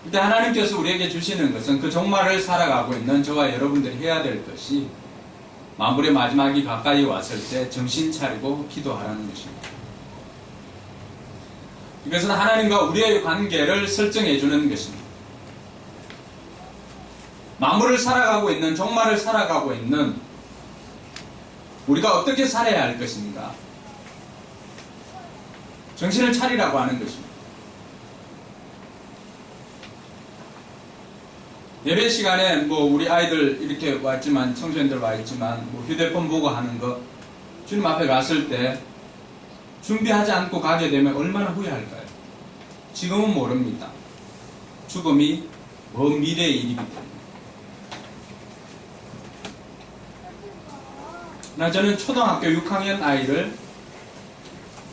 그때 하나님께서 우리에게 주시는 것은 그 종말을 살아가고 있는 저와 여러분들이 해야 될 것이 만물의 마지막이 가까이 왔을 때 정신 차리고 기도하라는 것입니다. 이것은 하나님과 우리의 관계를 설정해 주는 것입니다. 만물을 살아가고 있는 종말을 살아가고 있는 우리가 어떻게 살아야 할 것인가? 정신을 차리라고 하는 것입니다. 예배 시간에 우리 아이들 이렇게 왔지만 청소년들 와 있지만 휴대폰 보고 하는 거 주님 앞에 갔을 때 준비하지 않고 가게 되면 얼마나 후회할까요? 지금은 모릅니다. 죽음이 먼 미래의 일이기 때문에. 저는 초등학교 6학년 아이를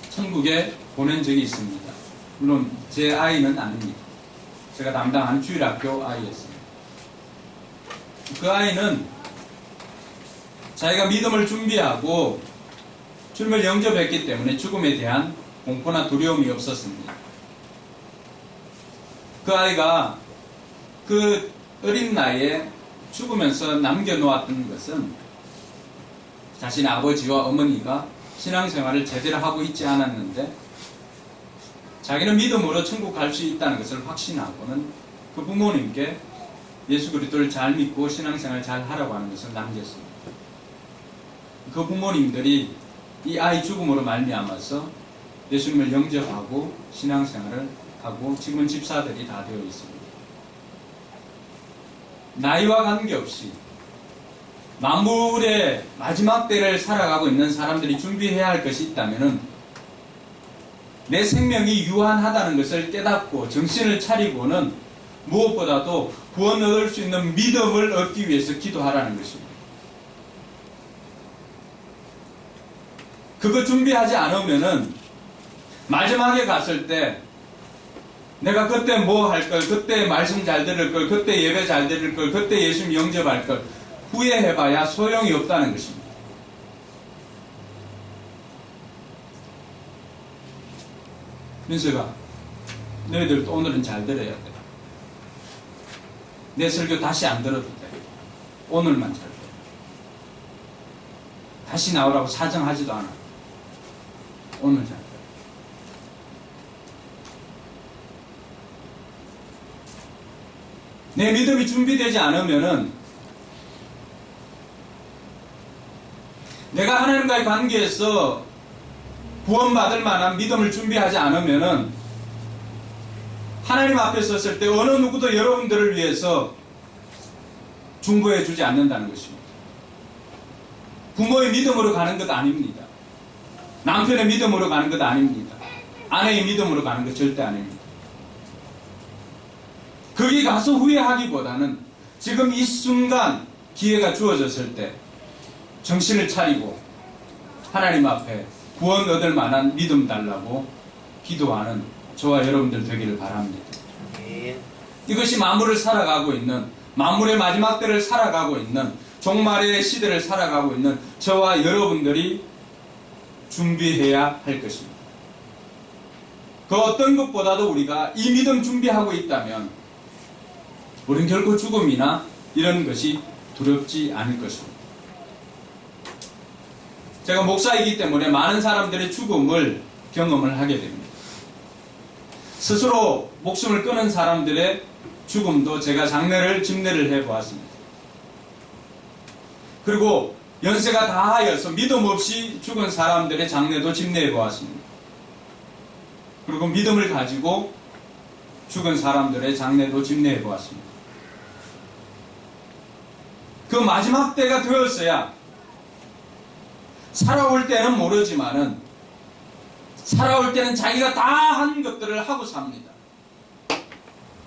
천국에 보낸 적이 있습니다. 물론 제 아이는 아닙니다. 제가 담당하는 주일학교 아이였습니다. 그 아이는 자기가 믿음을 준비하고 주님을 영접했기 때문에 죽음에 대한 공포나 두려움이 없었습니다. 그 아이가 그 어린 나이에 죽으면서 남겨놓았던 것은 자신의 아버지와 어머니가 신앙생활을 제대로 하고 있지 않았는데 자기는 믿음으로 천국 갈 수 있다는 것을 확신하고는 그 부모님께 예수 그리스도를 잘 믿고 신앙생활 잘 하라고 하는 것을 남겼습니다. 그 부모님들이 이 아이 죽음으로 말미암아서 예수님을 영접하고 신앙생활을 하고 지금은 집사들이 다 되어 있습니다. 나이와 관계없이 만물의 마지막 때를 살아가고 있는 사람들이 준비해야 할 것이 있다면 내 생명이 유한하다는 것을 깨닫고 정신을 차리고는 무엇보다도 구원 얻을 수 있는 믿음을 얻기 위해서 기도하라는 것입니다. 그거 준비하지 않으면은 마지막에 갔을 때 내가 그때 뭐 할 걸, 그때 말씀 잘 들을 걸, 그때 예배 잘 들을 걸, 그때 예수님 영접할 걸 후회해봐야 소용이 없다는 것입니다. 민서가 너희들도 오늘은 잘 들어야 돼. 내 설교 다시 안 들어도 돼. 오늘만 잘 돼. 다시 나오라고 사정하지도 않아. 오늘 잘 돼. 내 믿음이 준비되지 않으면은 내가 하나님과의 관계에서 구원받을 만한 믿음을 준비하지 않으면은 하나님 앞에 섰을 때 어느 누구도 여러분들을 위해서 중보해 주지 않는다는 것입니다. 부모의 믿음으로 가는 것 아닙니다. 남편의 믿음으로 가는 것 아닙니다. 아내의 믿음으로 가는 것 절대 아닙니다. 거기 가서 후회하기보다는 지금 이 순간 기회가 주어졌을 때 정신을 차리고 하나님 앞에 구원 얻을 만한 믿음 달라고 기도하는 저와 여러분들 되기를 바랍니다. 이것이 만물을 살아가고 있는, 만물의 마지막 때를 살아가고 있는, 종말의 시대를 살아가고 있는 저와 여러분들이 준비해야 할 것입니다. 그 어떤 것보다도 우리가 이 믿음 준비하고 있다면 우리는 결코 죽음이나 이런 것이 두렵지 않을 것입니다. 제가 목사이기 때문에 많은 사람들의 죽음을 경험을 하게 됩니다. 스스로 목숨을 끊은 사람들의 죽음도 제가 집례를 해보았습니다. 그리고 연세가 다하여서 믿음 없이 죽은 사람들의 장례도 집례해보았습니다. 그리고 믿음을 가지고 죽은 사람들의 장례도 집례해보았습니다. 그 마지막 때가 되었어야 살아올 때는 모르지만은 살아올 때는 자기가 다 한 것들을 하고 삽니다.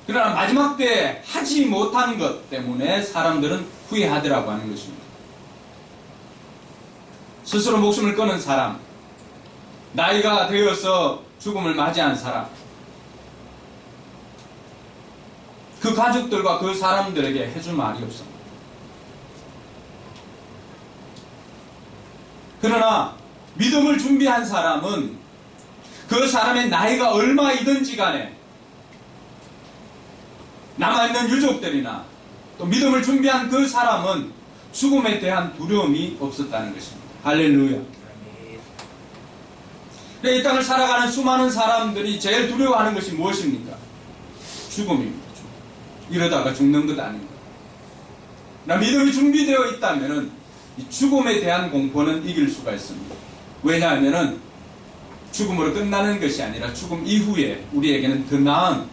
그러나 마지막 때 하지 못한 것 때문에 사람들은 후회하더라고 하는 것입니다. 스스로 목숨을 끊은 사람, 나이가 되어서 죽음을 맞이한 사람, 그 가족들과 그 사람들에게 해줄 말이 없습니다. 그러나 믿음을 준비한 사람은 그 사람의 나이가 얼마이든지 간에 남아있는 유족들이나 또 믿음을 준비한 그 사람은 죽음에 대한 두려움이 없었다는 것입니다. 할렐루야. 이 땅을 살아가는 수많은 사람들이 제일 두려워하는 것이 무엇입니까? 죽음입니다. 이러다가 죽는 것 아닙니다. 믿음이 준비되어 있다면 이 죽음에 대한 공포는 이길 수가 있습니다. 왜냐하면 죽음으로 끝나는 것이 아니라 죽음 이후에 우리에게는 더 나은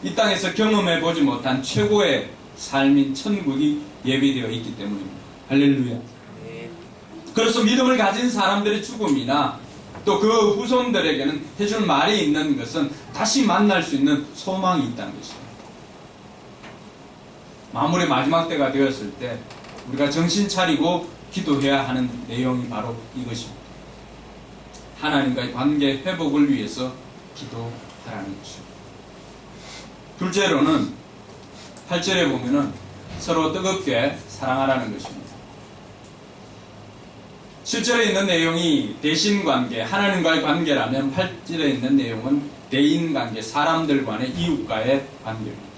이 땅에서 경험해 보지 못한 최고의 삶인 천국이 예비되어 있기 때문입니다. 할렐루야. 그래서 믿음을 가진 사람들의 죽음이나 또 그 후손들에게는 해줄 말이 있는 것은 다시 만날 수 있는 소망이 있다는 것입니다. 만물의 마지막 때가 되었을 때 우리가 정신 차리고 기도해야 하는 내용이 바로 이것입니다. 하나님과의 관계 회복을 위해서 기도하라는 것입니다. 둘째로는 8절에 보면은 서로 뜨겁게 사랑하라는 것입니다. 7절에 있는 내용이 대신관계, 하나님과의 관계라면 8절에 있는 내용은 대인관계, 사람들 간의 이웃과의 관계입니다.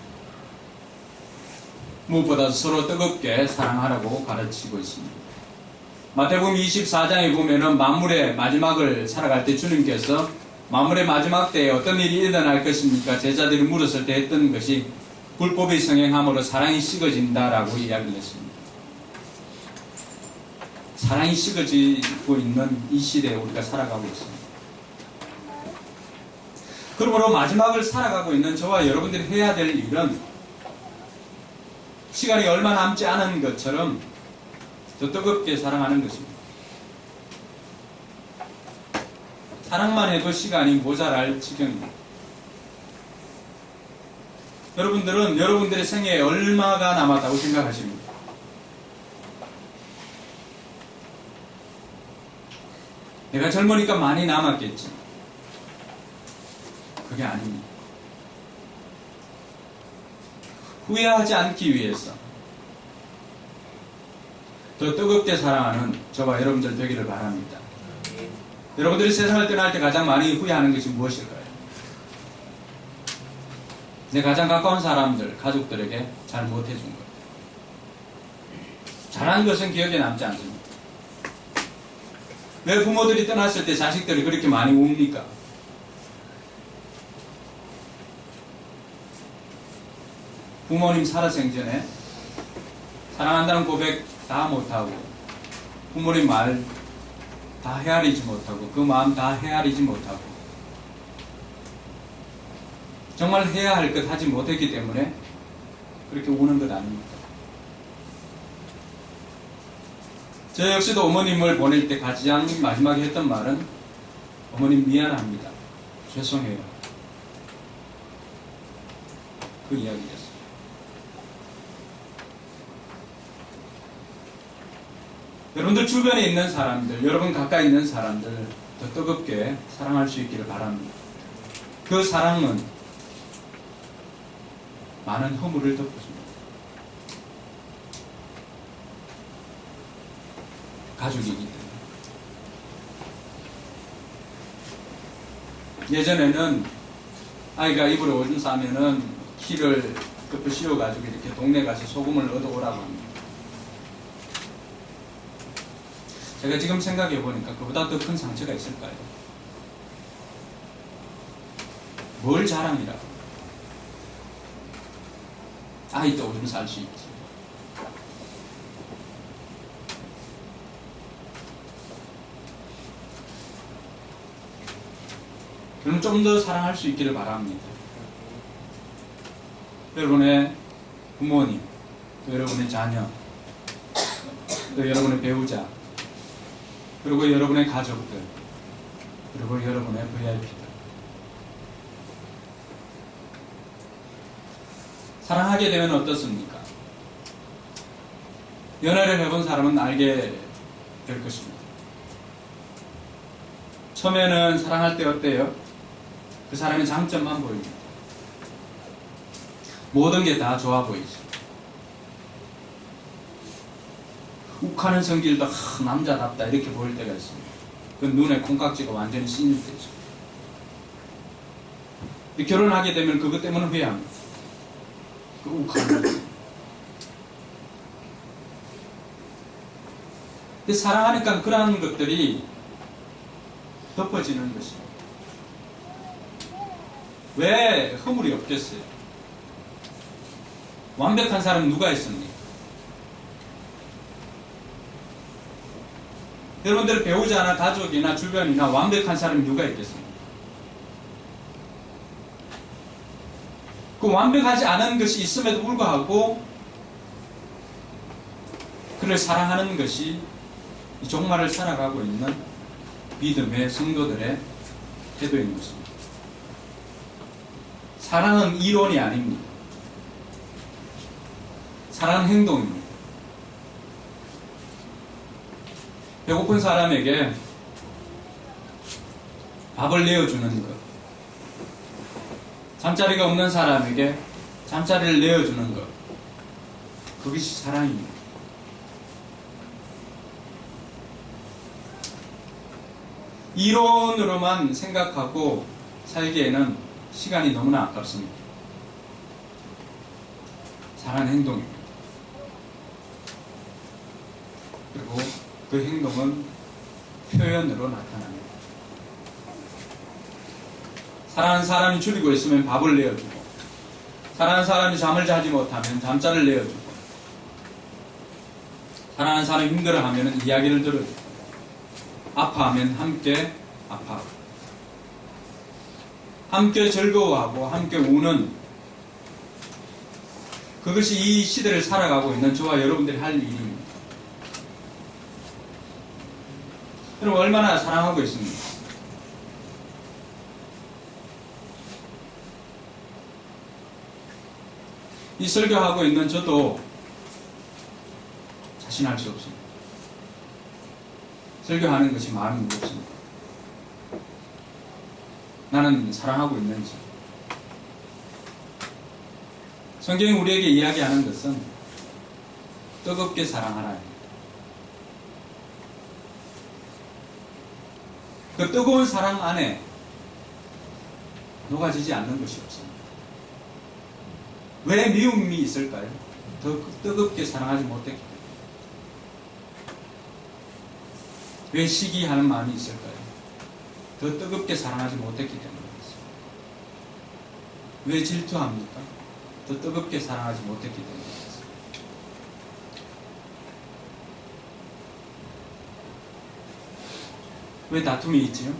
무엇보다 서로 뜨겁게 사랑하라고 가르치고 있습니다. 마태복음 24장에 보면은 만물의 마지막을 살아갈 때 주님께서 만물의 마지막 때에 어떤 일이 일어날 것입니까? 제자들이 물었을 때 했던 것이 불법의 성행함으로 사랑이 식어진다라고 이야기를 했습니다. 사랑이 식어지고 있는 이 시대에 우리가 살아가고 있습니다. 그러므로 마지막을 살아가고 있는 저와 여러분들이 해야 될 일은 시간이 얼마 남지 않은 것처럼 더 뜨겁게 사랑하는 것입니다. 사랑만 해도 시간이 모자랄 지경입니다. 여러분들은 여러분들의 생애에 얼마가 남았다고 생각하십니까? 내가 젊으니까 많이 남았겠지. 그게 아닙니다. 후회하지 않기 위해서 더 뜨겁게 사랑하는 저와 여러분들 되기를 바랍니다. 여러분들이 세상을 떠날 때 가장 많이 후회하는 것이 무엇일까요? 내 가장 가까운 사람들, 가족들에게 잘 못해준 것. 잘한 것은 기억에 남지 않습니다. 왜 부모들이 떠났을 때 자식들이 그렇게 많이 웁니까? 부모님 살아생전에 사랑한다는 고백 다 못하고 부모님 말 다 헤아리지 못하고 그 마음 다 헤아리지 못하고 정말 해야 할 것 하지 못했기 때문에 그렇게 우는 것 아닙니까? 저 역시도 어머님을 보낼 때 가장 마지막에 했던 말은 어머님 미안합니다. 죄송해요. 그 이야기였어요. 여러분들 주변에 있는 사람들, 여러분 가까이 있는 사람들 더 뜨겁게 사랑할 수 있기를 바랍니다. 그 사랑은 많은 허물을 덮어줍니다. 가족이기 때문에. 예전에는 아이가 입으로 오줌 싸면은 키를 덮어 씌워가지고 이렇게 동네 가서 소금을 얻어오라고 합니다. 제가 지금 생각해 보니까 그보다 더 큰 상처가 있을까요? 뭘 자랑이라고? 아이도 오줌 쌀 수 있지. 저는 좀 더 사랑할 수 있기를 바랍니다. 여러분의 부모님, 또 여러분의 자녀, 또 여러분의 배우자, 그리고 여러분의 가족들, 그리고 여러분의 VIP들. 사랑하게 되면 어떻습니까? 연애를 해본 사람은 알게 될 것입니다. 처음에는 사랑할 때 어때요? 그 사람의 장점만 보입니다. 모든 게 다 좋아 보이죠. 욱하는 성질도 남자답다 이렇게 보일 때가 있습니다. 그 눈에 콩깍지가 완전히 씌일 때죠. 결혼하게 되면 그것 때문에 후회합니다. 그 욱하는 거. 근데 사랑하니까 그러한 것들이 덮어지는 것입니다. 왜 허물이 없겠어요? 완벽한 사람은 누가 있습니까? 여러분들 배우자나 가족이나 주변이나 완벽한 사람이 누가 있겠습니까? 그 완벽하지 않은 것이 있음에도 불구하고 그를 사랑하는 것이 이 종말을 살아가고 있는 믿음의 성도들의 태도인 것입니다. 사랑은 이론이 아닙니다. 사랑은 행동입니다. 배고픈 사람에게 밥을 내어주는 것, 잠자리가 없는 사람에게 잠자리를 내어주는 것, 그것이 사랑입니다. 이론으로만 생각하고 살기에는 시간이 너무나 아깝습니다. 사랑은 행동입니다. 그리고 그 행동은 표현으로 나타납니다. 사랑하는 사람이 줄이고 있으면 밥을 내어주고, 사랑하는 사람이 잠을 자지 못하면 잠자를 내어주고, 사랑하는 사람이 힘들어하면 이야기를 들어주고, 아파하면 함께 아파하고, 함께 즐거워하고 함께 우는, 그것이 이 시대를 살아가고 있는 저와 여러분들이 할 일입니다. 여러분 얼마나 사랑하고 있습니까? 이 설교하고 있는 저도 자신할 수 없습니다. 설교하는 것이 마음이 무겁습니다. 나는 사랑하고 있는지. 성경이 우리에게 이야기하는 것은 뜨겁게 사랑하라. 그 뜨거운 사랑 안에 녹아지지 않는 것이 없습니다. 왜 미움이 있을까요? 더 뜨겁게 사랑하지 못했기 때문에. 왜 시기하는 마음이 있을까요? 더 뜨겁게 사랑하지 못했기 때문입니다. 왜 질투합니까? 더 뜨겁게 사랑하지 못했기 때문입니다. 왜 다툼이 있지요?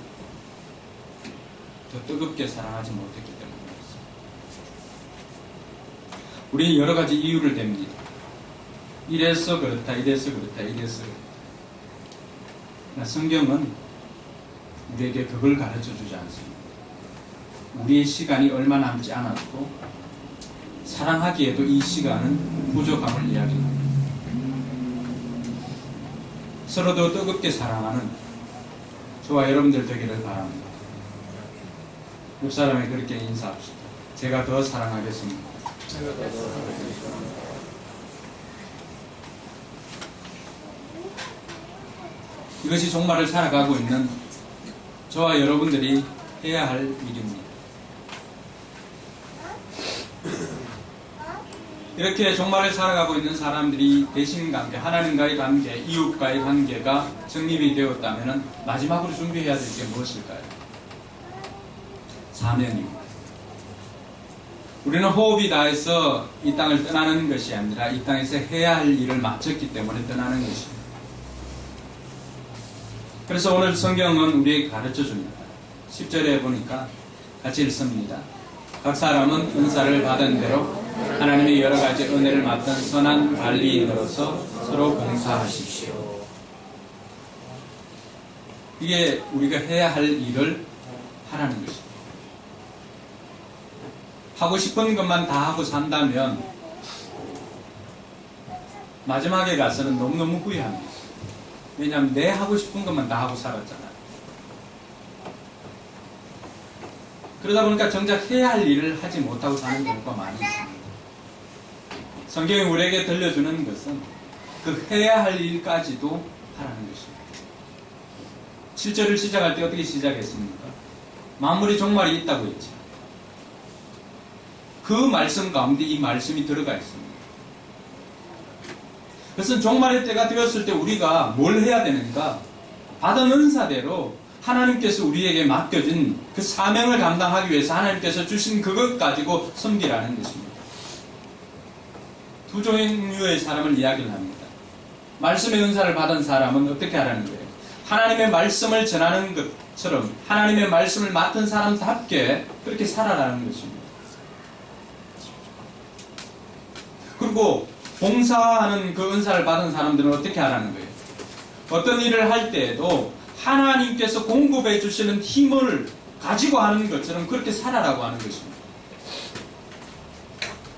더 뜨겁게 사랑하지 못했기 때문입니다. 우리는 여러 가지 이유를 댑니다. 이래서 그렇다, 이래서 그렇다, 이래서 그렇다. 성경은 우리에게 그걸 가르쳐 주지 않습니다. 우리의 시간이 얼마 남지 않았고 사랑하기에도 이 시간은 부족함을 이야기합니다. 서로 더 뜨겁게 사랑하는 저와 여러분들 되기를 바랍니다. 옆 사람에 그렇게 인사합시다. 제가 더 사랑하겠습니다. 이것이 종말을 살아가고 있는 저와 여러분들이 해야 할 일입니다. 이렇게 종말을 살아가고 있는 사람들이 대신관계, 하나님과의 관계, 이웃과의 관계가 정립이 되었다면 마지막으로 준비해야 될 게 무엇일까요? 사명입니다. 우리는 호흡이 다해서 이 땅을 떠나는 것이 아니라 이 땅에서 해야 할 일을 마쳤기 때문에 떠나는 것입니다. 그래서 오늘 성경은 우리에게 가르쳐 줍니다. 10절에 보니까 같이 읽습니다. 각 사람은 은사를 받은 대로 하나님의 여러 가지 은혜를 맡은 선한 관리인으로서 서로 봉사하십시오. 이게 우리가 해야 할 일을 하라는 것입니다. 하고 싶은 것만 다 하고 산다면 마지막에 가서는 너무너무 후회합니다. 왜냐하면 내 하고 싶은 것만 다 하고 살았잖아요. 그러다 보니까 정작 해야 할 일을 하지 못하고 사는 경우가 많이 있습니다. 성경이 우리에게 들려주는 것은 그 해야 할 일까지도 하라는 것입니다. 7절을 시작할 때 어떻게 시작했습니까? 만물이 종말이 있다고 했죠. 그 말씀 가운데 이 말씀이 들어가 있습니다. 그것은 종말의 때가 되었을 때 우리가 뭘 해야 되는가? 받은 은사대로 하나님께서 우리에게 맡겨진 그 사명을 감당하기 위해서 하나님께서 주신 그것 가지고 섬기라는 것입니다. 두 종류의 사람을 이야기를 합니다. 말씀의 은사를 받은 사람은 어떻게 하라는 거예요? 하나님의 말씀을 전하는 것처럼 하나님의 말씀을 맡은 사람답게 그렇게 살아라는 것입니다. 그리고 봉사하는 그 은사를 받은 사람들은 어떻게 하라는 거예요? 어떤 일을 할 때에도 하나님께서 공급해 주시는 힘을 가지고 하는 것처럼 그렇게 살아라고 하는 것입니다.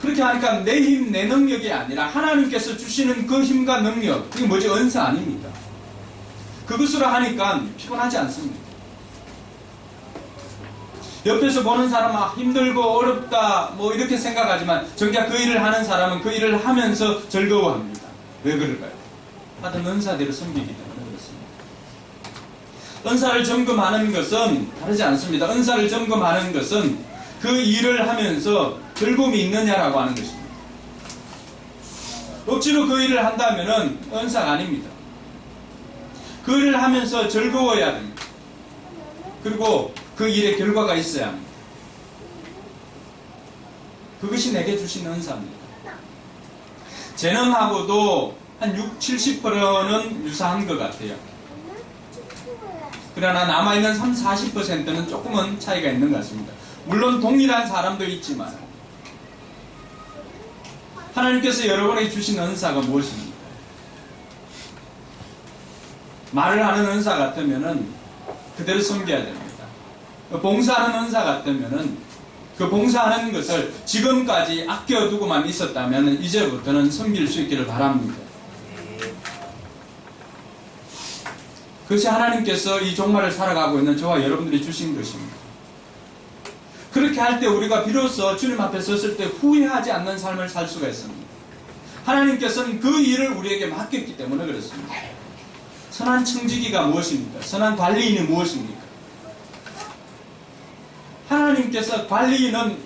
그렇게 하니까 내 힘, 내 능력이 아니라 하나님께서 주시는 그 힘과 능력, 그게 뭐지? 은사 아닙니까? 그것으로 하니까 피곤하지 않습니다. 옆에서 보는 사람은 힘들고 어렵다 뭐 이렇게 생각하지만 정작 그 일을 하는 사람은 그 일을 하면서 즐거워합니다. 왜 그럴까요? 받은 은사대로 섬기기 때문에 그렇습니다. 은사를 점검하는 것은 다르지 않습니다. 은사를 점검하는 것은 그 일을 하면서 즐거움이 있느냐라고 하는 것입니다. 억지로 그 일을 한다면 은사가 아닙니다. 그 일을 하면서 즐거워야 됩니다. 그리고 그 일의 결과가 있어야 합니다. 그것이 내게 주신 은사입니다. 재능하고도 한 60-70%는 유사한 것 같아요. 그러나 남아있는 30-40%는 조금은 차이가 있는 것 같습니다. 물론 동일한 사람도 있지만 하나님께서 여러분에게 주신 은사가 무엇입니까? 말을 하는 은사 같으면 그대로 섬겨야 됩니다. 봉사하는 은사 같으면 그 봉사하는 것을 지금까지 아껴두고만 있었다면 이제부터는 섬길 수 있기를 바랍니다. 그것이 하나님께서 이 종말을 살아가고 있는 저와 여러분들이 주신 것입니다. 그렇게 할 때 우리가 비로소 주님 앞에 섰을 때 후회하지 않는 삶을 살 수가 있습니다. 하나님께서는 그 일을 우리에게 맡겼기 때문에 그렇습니다. 선한 청지기가 무엇입니까? 선한 관리인이 무엇입니까? 하나님께서 관리인은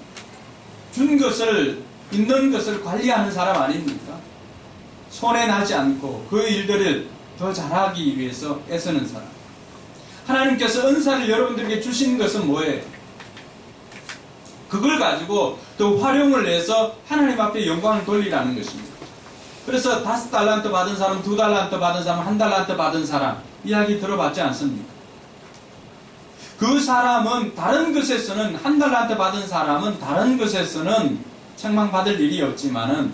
준 것을, 있는 것을 관리하는 사람 아닙니까? 손해나지 않고 그 일들을 더 잘하기 위해서 애쓰는 사람. 하나님께서 은사를 여러분들에게 주신 것은 뭐예요? 그걸 가지고 또 활용을 해서 하나님 앞에 영광을 돌리라는 것입니다. 그래서 5달란트 받은 사람, 2달란트 받은 사람, 1달란트 받은 사람 이야기 들어봤지 않습니까? 그 사람은 다른 것에서는 1달란트 받은 사람은 다른 것에서는 책망받을 일이 없지만은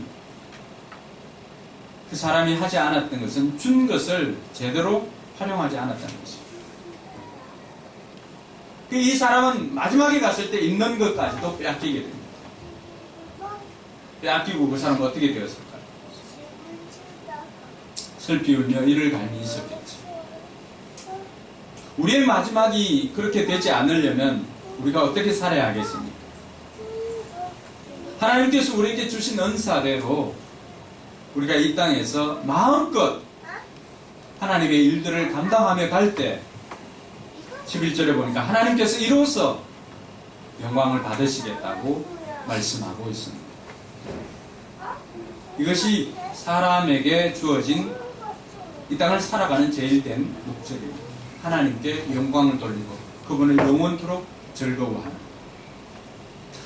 그 사람이 하지 않았던 것은 준 것을 제대로 활용하지 않았다는 것입니다. 이 사람은 마지막에 갔을 때 있는 것까지도 빼앗기게 됩니다. 빼앗기고 그 사람은 어떻게 되었을까요? 슬피 울며 이를 갈미 있었겠지. 우리의 마지막이 그렇게 되지 않으려면 우리가 어떻게 살아야 하겠습니까? 하나님께서 우리에게 주신 은사대로 우리가 이 땅에서 마음껏 하나님의 일들을 감당하며 갈 때 11절에 보니까 하나님께서 이로써 영광을 받으시겠다고 말씀하고 있습니다. 이것이 사람에게 주어진 이 땅을 살아가는 제일 된 목적입니다. 하나님께 영광을 돌리고 그분을 영원토록 즐거워하는.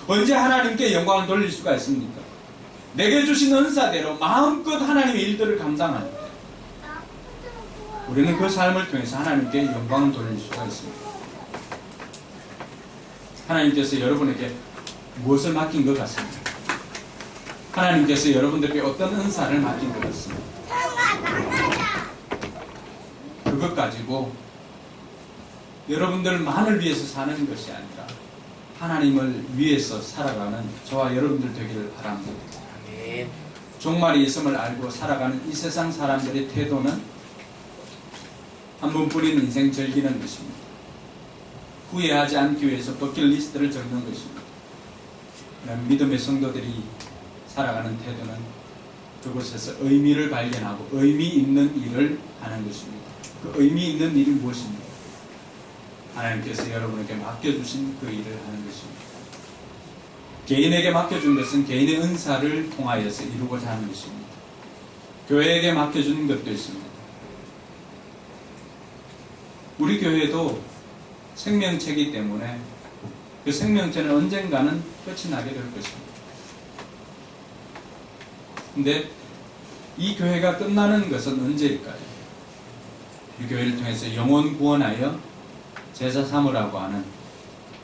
언제 하나님께 영광을 돌릴 수가 있습니까? 내게 주신 은사대로 마음껏 하나님의 일들을 감당할 때 우리는 그 삶을 통해서 하나님께 영광을 돌릴 수가 있습니다. 하나님께서 여러분에게 무엇을 맡긴 것 같습니까? 하나님께서 여러분들에게 어떤 은사를 맡긴 것 같습니까? 그것 가지고 여러분들만을 위해서 사는 것이 아니라 하나님을 위해서 살아가는 저와 여러분들 되기를 바랍니다. 아멘. 종말이 있음을 알고 살아가는 이 세상 사람들의 태도는 한 번뿐인 인생 즐기는 것입니다. 후회하지 않기 위해서 버킷리스트를 적는 것입니다. 믿음의 성도들이 살아가는 태도는 그곳에서 의미를 발견하고 의미 있는 일을 하는 것입니다. 그 의미 있는 일이 무엇입니까? 하나님께서 여러분에게 맡겨주신 그 일을 하는 것입니다. 개인에게 맡겨준 것은 개인의 은사를 통하여서 이루고자 하는 것입니다. 교회에게 맡겨준 것도 있습니다. 우리 교회도 생명체이기 때문에 그 생명체는 언젠가는 끝이 나게 될 것입니다. 근데 이 교회가 끝나는 것은 언제일까요? 이 교회를 통해서 영혼 구원하여 제사 삼으라고 하는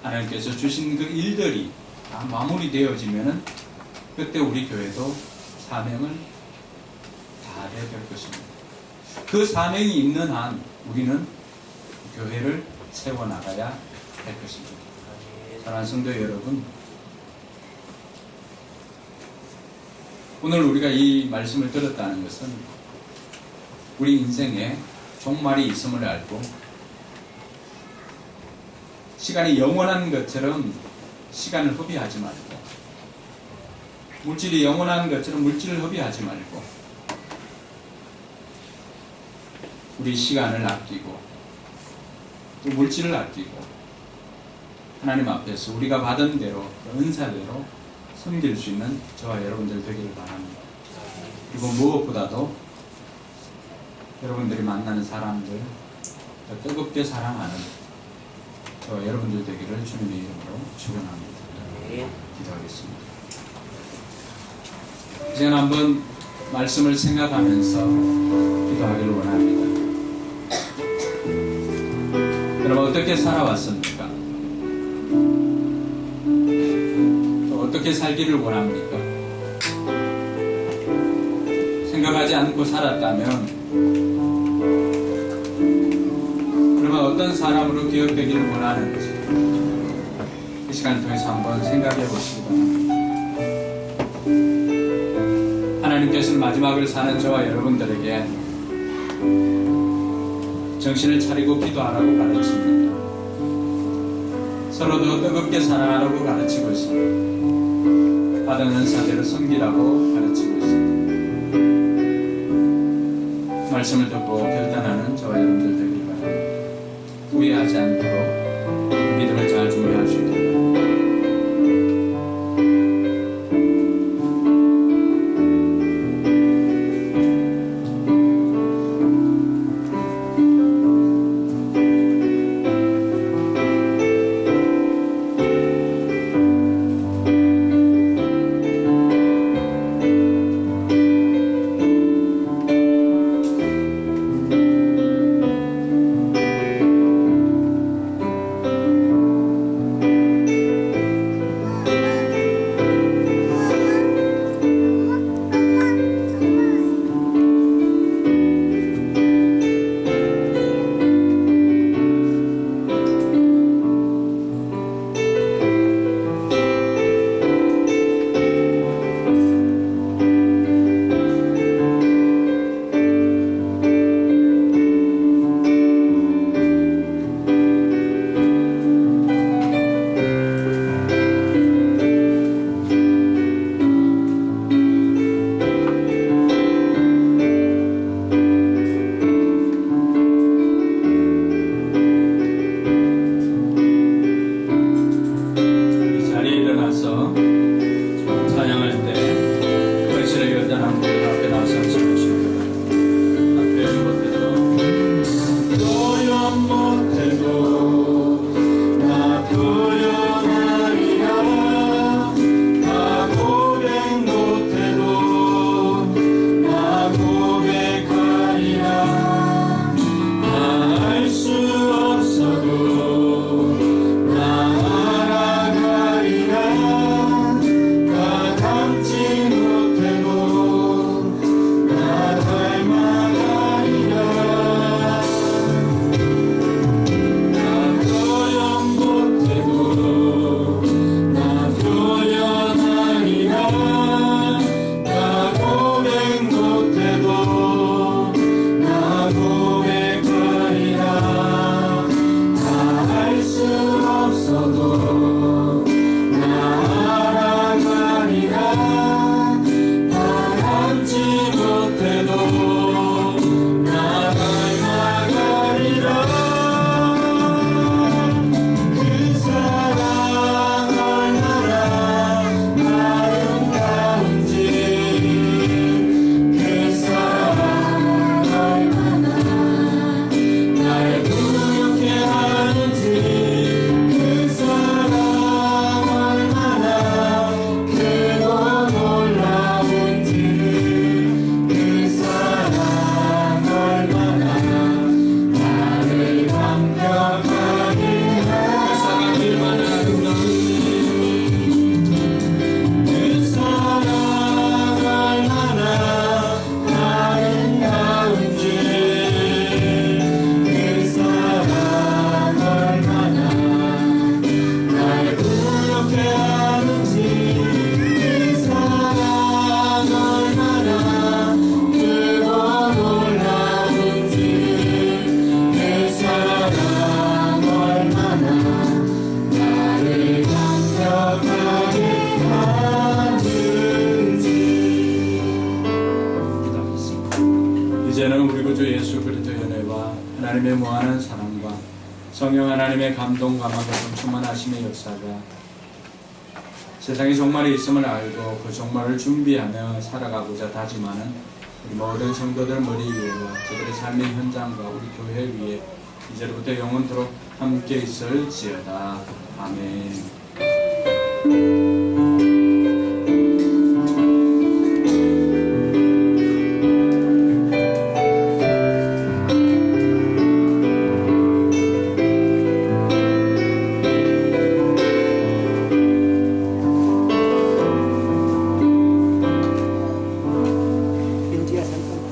하나님께서 주신 그 일들이 다 마무리되어지면은 그때 우리 교회도 사명을 다해야 될 것입니다. 그 사명이 있는 한 우리는 교회를 세워나가야 할 것입니다. 사랑하는 성도 여러분, 오늘 우리가 이 말씀을 들었다는 것은 우리 인생에 종말이 있음을 알고 시간이 영원한 것처럼 시간을 허비하지 말고 물질이 영원한 것처럼 물질을 허비하지 말고 우리 시간을 아끼고 또 물질을 아끼고 하나님 앞에서 우리가 받은 대로 은사대로 섬길 수 있는 저와 여러분들 되기를 바랍니다. 그리고 무엇보다도 여러분들이 만나는 사람들 더 뜨겁게 사랑하는 저와 여러분들 되기를 주님의 이름으로 축원합니다. 기도하겠습니다. 이제 한번 말씀을 생각하면서 기도하기를 원합니다. 여러분 어떻게 살아왔습니까? 또 어떻게 살기를 원합니까? 생각하지 않고 살았다면 그러면 어떤 사람으로 기억되기를 원하는지 이 시간을 통해서 한번 생각해 보시기 바랍니다. 하나님께서는 마지막을 사는 저와 여러분들에게 정신을 차리고 기도하라고 가르칩니다. 서로 더 뜨겁게 사랑하라고 가르치고 있습니다. 받은 은사대로 섬기라고 가르치고 있습니다. 말씀을 듣고 결단하는 저와 여러분들 되길 바랍니다. 후회하지 않도록 믿음을 잘 준비할 수 있도록 이제는 우리 구주 예수 그리스도의 은혜와 하나님의 무한한 사랑과 성령 하나님의 감동과 마음과 충만하심의 역사가 세상에 종말이 있음을 알고 그 종말을 준비하며 살아가고자 다짐하는 우리 모든 성도들 머리 위에와 저들의 삶의 현장과 우리 교회 위에 이제로부터 영원토록 함께 있을지어다. 아멘.